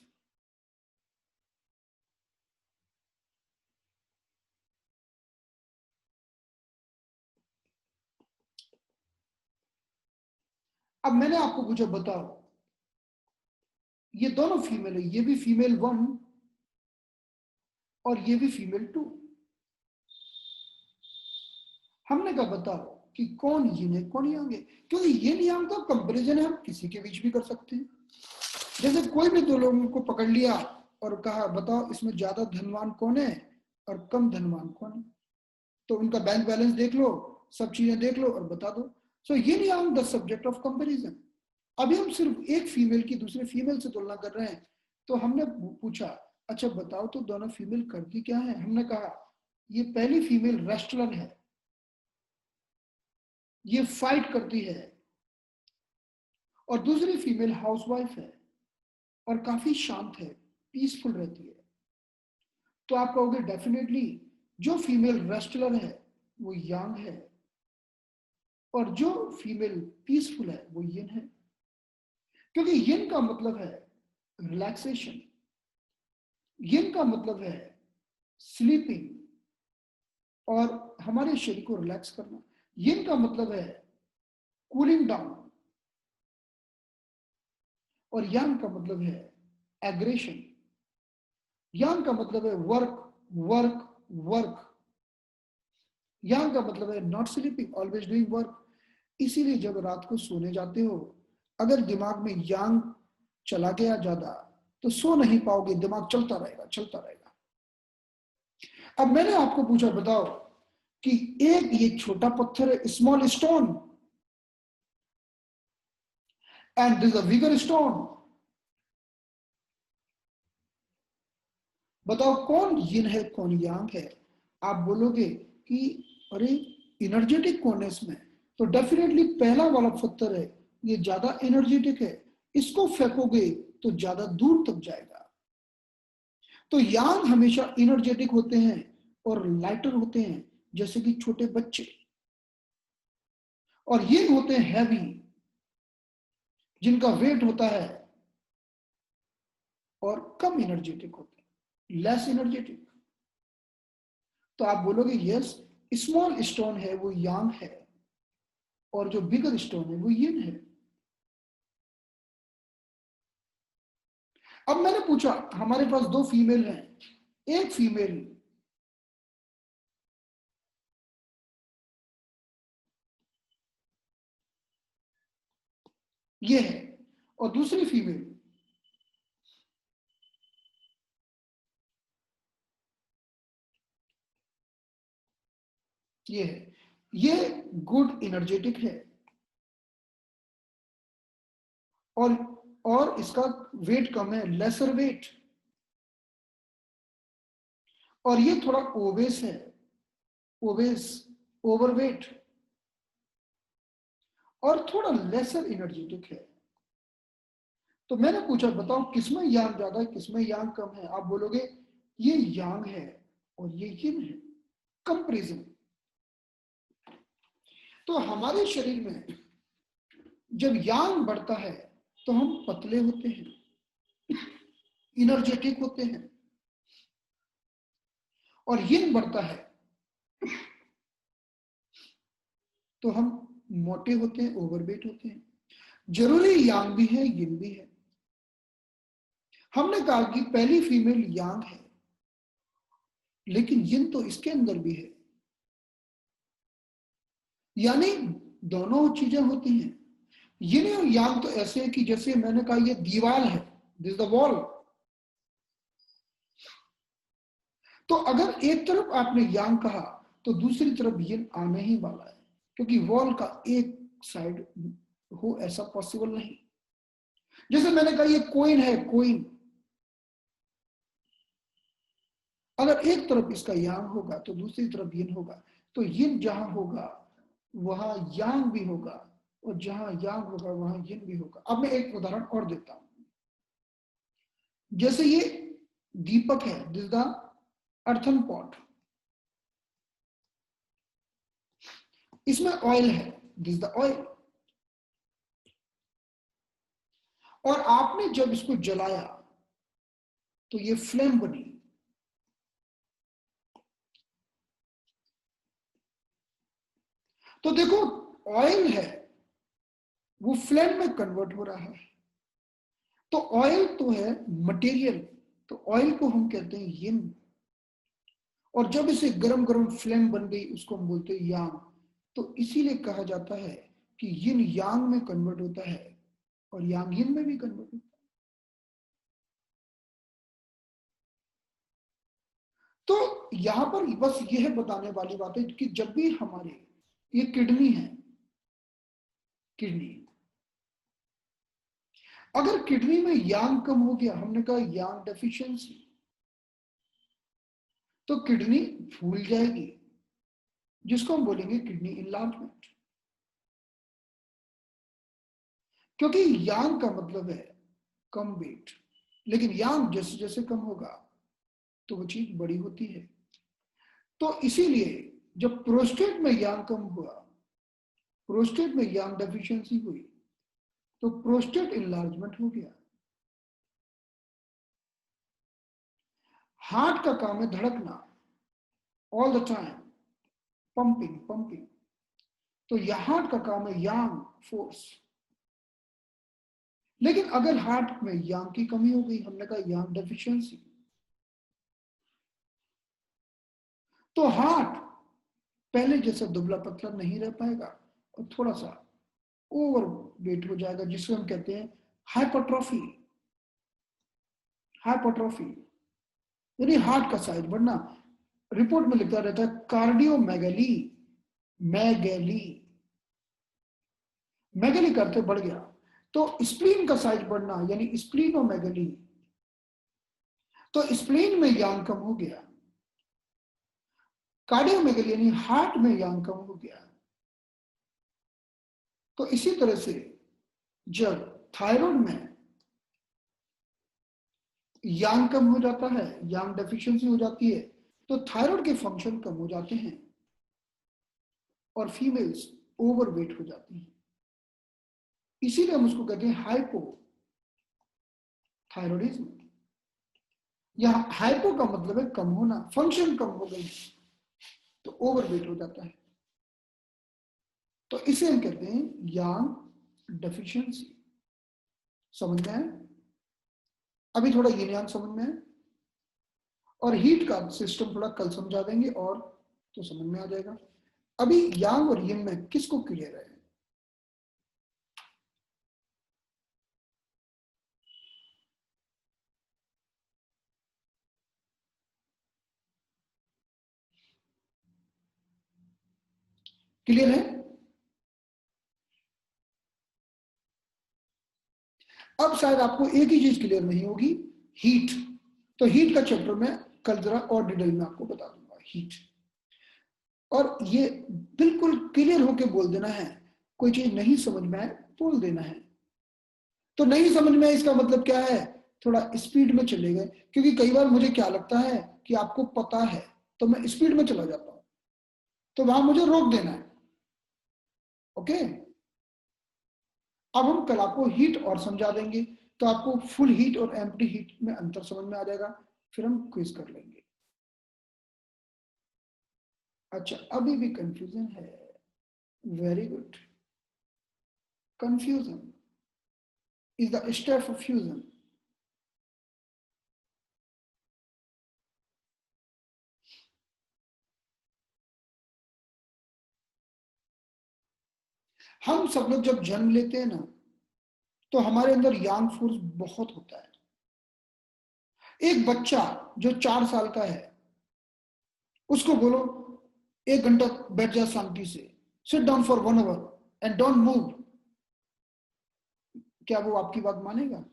अब मैंने आपको पूछा बताओ, ये दोनों फीमेल है, ये भी फीमेल 1 और ये भी फीमेल 2। हमने कहा बताओ कि कौन यिन है कौन यांग है, क्योंकि यिन यांग का कंपैरिजन हम किसी के बीच भी कर सकते हैं। जैसे कोई भी दो लोगों को पकड़ लिया और कहा बताओ इसमें ज्यादा धनवान कौन है और कम धनवान कौन है, तो उनका बैंक बैलेंस देख लो, सब चीजें देख लो और बता दो। सो यिन यांग द सब्जेक्ट ऑफ कंपैरिजन। अभी हम सिर्फ एक फीमेल की दूसरे फीमेल से तुलना कर रहे हैं। तो हमने पूछा अच्छा बताओ तो दोनों फीमेल करती क्या है? हमने कहा ये पहली फीमेल रेस्टलर है, ये फाइट करती है, और दूसरी फीमेल हाउसवाइफ है और काफी शांत है, पीसफुल रहती है। तो आप कहोगे डेफिनेटली जो फीमेल रेस्टलर है वो यांग है और जो फीमेल पीसफुल है वो यिन है, क्योंकि यिन का मतलब है रिलैक्सेशन, यिन का मतलब है स्लीपिंग और हमारे शरीर को रिलैक्स करना। यिन का मतलब है कूलिंग डाउन, और यांग का मतलब है एग्रेशन। यांग का मतलब है वर्क वर्क वर्क। यांग का मतलब है not sleeping, always doing work. इसीलिए जब रात को सोने जाते हो, अगर दिमाग में यांग चला गया ज्यादा तो सो नहीं पाओगे, दिमाग चलता रहेगा चलता रहेगा। अब मैंने आपको पूछा, बताओ कि एक ये छोटा पत्थर है, small stone, and this a bigger stone, बताओ कौन यिन है कौन यांग है? आप बोलोगे कि अरे एनर्जेटिक कौन है इसमें, तो डेफिनेटली पहला वाला पत्थर है, ये ज्यादा एनर्जेटिक है, इसको फेंकोगे तो ज्यादा दूर तक जाएगा। तो यांग हमेशा एनर्जेटिक होते हैं और लाइटर होते हैं, जैसे कि छोटे बच्चे, और ये होते हैं हैवी, जिनका वेट होता है और कम एनर्जेटिक होते हैं, लेस एनर्जेटिक। तो आप बोलोगे यस, स्मॉल स्टोन है वो यांग है और जो बिगर स्टोन है वो यिन है। अब मैंने पूछा, हमारे पास दो फीमेल हैं, एक फीमेल ये है और दूसरी फीमेल ये है। ये गुड एनर्जेटिक है और इसका वेट कम है, लेसर वेट, और ये थोड़ा ओबेस है, ओबेस, ओवरवेट, और थोड़ा लेसर एनर्जेटिक है। तो मैंने पूछा बताओ किसमें यांग ज्यादा है किसमें यांग कम है? आप बोलोगे ये यांग है और ये यिन है, कंपैरिजन। तो हमारे शरीर में जब यांग बढ़ता है तो हम पतले होते हैं, एनर्जेटिक होते हैं, और यिन बढ़ता है तो हम मोटे होते हैं, ओवरवेट होते हैं। जरूरी यांग भी है यिन भी है। हमने कहा कि पहली फीमेल यांग है, लेकिन यिन तो इसके अंदर भी है, यानी दोनों चीजें होती हैं। यिन और यांग तो ऐसे है कि जैसे मैंने कहा ये दीवार है, दिस द वॉल, तो अगर एक तरफ आपने यांग कहा तो दूसरी तरफ यिन आने ही वाला है, क्योंकि वॉल का एक साइड हो ऐसा पॉसिबल नहीं। जैसे मैंने कहा ये कोइन है, कोइन, अगर एक तरफ इसका यांग होगा तो दूसरी तरफ यिन होगा, तो यिन जहां होगा वहां यांग भी होगा, और जहां यांग होगा वहां यिन भी होगा। अब मैं एक उदाहरण और देता हूं, जैसे ये दीपक है, दिस द अर्थन पॉट, इसमें ऑयल है, दिस द ऑयल, और आपने जब इसको जलाया तो ये फ्लेम बनी। तो देखो ऑयल है वो फ्लेम में कन्वर्ट हो रहा है, तो ऑयल तो है मटेरियल, तो ऑयल को हम कहते हैं यिन, और जब इसे गरम गरम फ्लेम बन गई उसको हम बोलते हैं यांग। तो इसीलिए कहा जाता है कि यिन यांग में कन्वर्ट होता है और यांग यिन में भी कन्वर्ट होता है। तो यहां पर बस यह बताने वाली बात है कि जब भी हमारे ये किडनी है, किडनी, अगर किडनी में यांग कम हो गया, हमने कहा यांग डेफिशिएंसी, तो किडनी फूल जाएगी, जिसको हम बोलेंगे किडनी इनलार्जमेंट। क्योंकि यांग का मतलब है कम वेट, लेकिन यांग जैसे जैसे कम होगा तो वो चीज बड़ी होती है। तो इसीलिए जब प्रोस्टेट में यांग कम हुआ, प्रोस्टेट में यांग डेफिशिएंसी हुई, तो प्रोस्टेट इनलार्जमेंट हो गया। हार्ट का काम है धड़कना, all the time, pumping pumping, तो यह हार्ट का काम है यांग फोर्स। लेकिन अगर हार्ट में यांग की कमी हो गई, हमने कहा यांग डेफिशिएंसी, तो हार्ट पहले जैसा दुबला पतला नहीं रह पाएगा और थोड़ा सा ओवर वेट हो जाएगा, जिसको हम कहते हैं हाइपरट्रॉफी। हाइपरट्रॉफी यानी हार्ट का साइज बढ़ना। रिपोर्ट में लिखा रहता है कार्डियोमेगली, मैगेली, मैगेली करते बढ़ गया। तो स्प्लीन का साइज बढ़ना यानी स्प्लीनोमेगली, तो स्प्लीन में यांग कम हो गया। कार्डियोमेगली यानी हार्ट में यांग कम हो गया। तो इसी तरह से जब थायराइड में यांग कम हो जाता है, यांग डेफिशिएंसी हो जाती है, तो थायराइड के फंक्शन कम हो जाते हैं और फीमेल्स ओवरवेट हो जाती हैं। इसीलिए हम उसको कहते हैं हाइपोथायरॉयडिज्म। यहां हाइपो का मतलब है कम होना, फंक्शन कम हो गई तो ओवरवेट हो जाता है। तो इसे हम कहते हैं यांग डेफिशिएंसी। समझ में आए? अभी थोड़ा यिन यांग समझ में आए, और हीट का सिस्टम थोड़ा कल समझा देंगे और तो समझ में आ जाएगा। अभी यांग और यिन में किसको क्लियर है? क्लियर है? अब शायद आपको एक ही चीज क्लियर नहीं होगी, हीट। तो हीट का चैप्टर में कल जरा और डिटेल में आपको बता दूंगा हीट। और ये बिल्कुल क्लियर होके बोल देना है, कोई चीज नहीं समझ में आए बोल देना है। तो नहीं समझ में आए इसका मतलब क्या है, थोड़ा स्पीड में चले गए, क्योंकि कई बार मुझे क्या लगता है कि आपको पता है तो मैं स्पीड में चला जाता हूं, तो वहां मुझे रोक देना है। ओके, अब हम कल आपको हीट और समझा देंगे, तो आपको फुल हीट और एम्प्टी हीट में अंतर समझ में आ जाएगा, फिर हम क्विज कर लेंगे। अच्छा, अभी भी कंफ्यूजन है? Very good. Confusion is the step of fusion. हम सब लोग जब जन्म लेते हैं ना, तो हमारे अंदर यांग फोर्स बहुत होता है। एक बच्चा जो 4 साल का है, उसको बोलो 1 घंटा बैठ जा शांति से, sit down for 1 our and don't move, क्या वो आपकी बात मानेगा?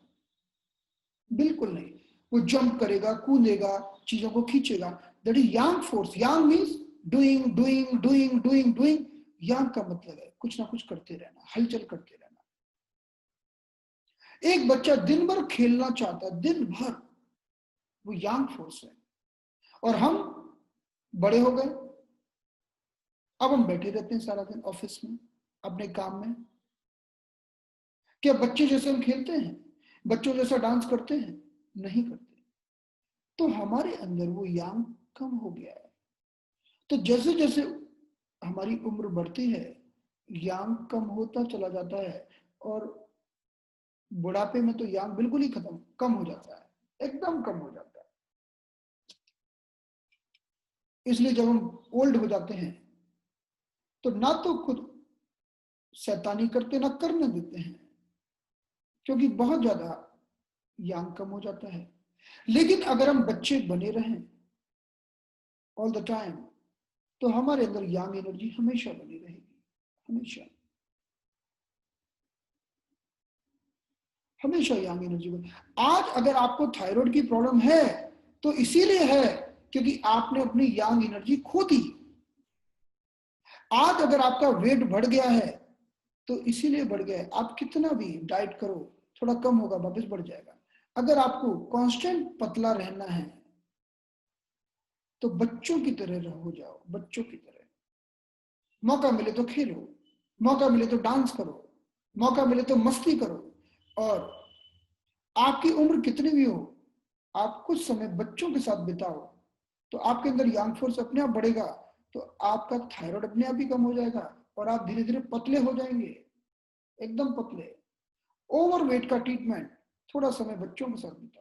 बिल्कुल नहीं। वो जंप करेगा, कूदेगा, चीजों को खींचेगा। That is yang force. Yang means doing doing doing doing doing. Yang का मतलब है कुछ ना कुछ करते रहना, हलचल करते रहना। एक बच्चा दिन भर खेलना चाहता है, दिन भर, वो यांग फोर्स है। और हम बड़े हो गए, अब हम बैठे रहते हैं सारा दिन ऑफिस में, अपने काम में। क्या बच्चे जैसे हम खेलते हैं, बच्चों जैसा डांस करते हैं? नहीं करते। तो हमारे अंदर वो यांग कम हो गया है। तो जैसे जैसे हमारी उम्र बढ़ती है, यांग कम होता चला जाता है, और बुढ़ापे में तो यांग बिल्कुल ही खत्म, कम हो जाता है, एकदम कम हो जाता है। इसलिए जब हम ओल्ड हो जाते हैं, तो ना तो खुद शैतानी करते, ना करने देते हैं, क्योंकि बहुत ज्यादा यांग कम हो जाता है। लेकिन अगर हम बच्चे बने रहें ऑल द टाइम, तो हमारे अंदर यांग एनर्जी हमेशा बनी रहेगी, हमेशा हमेशा यांग एनर्जी बनी। आज अगर आपको थायराइड की प्रॉब्लम है, तो इसीलिए है क्योंकि आपने अपनी यांग एनर्जी खो दी। आज अगर आपका वेट बढ़ गया है, तो इसीलिए बढ़ गया है। आप कितना भी डाइट करो, थोड़ा कम होगा, वापस बढ़ जाएगा। अगर आपको कांस्टेंट पतला रहना है, तो बच्चों की तरह हो जाओ, बच्चों की तरह। मौका मिले तो खेलो, मौका मिले तो डांस करो, मौका मिले तो मस्ती करो। और आपकी उम्र कितनी भी हो, आप कुछ समय बच्चों के साथ बिताओ, तो आपके अंदर यांग फोर्स अपने आप बढ़ेगा, तो आपका थायराइड अपने आप ही कम हो जाएगा, और आप धीरे धीरे पतले हो जाएंगे, एकदम पतले। ओवरवेट का ट्रीटमेंट, थोड़ा समय बच्चों के साथ बिताओ।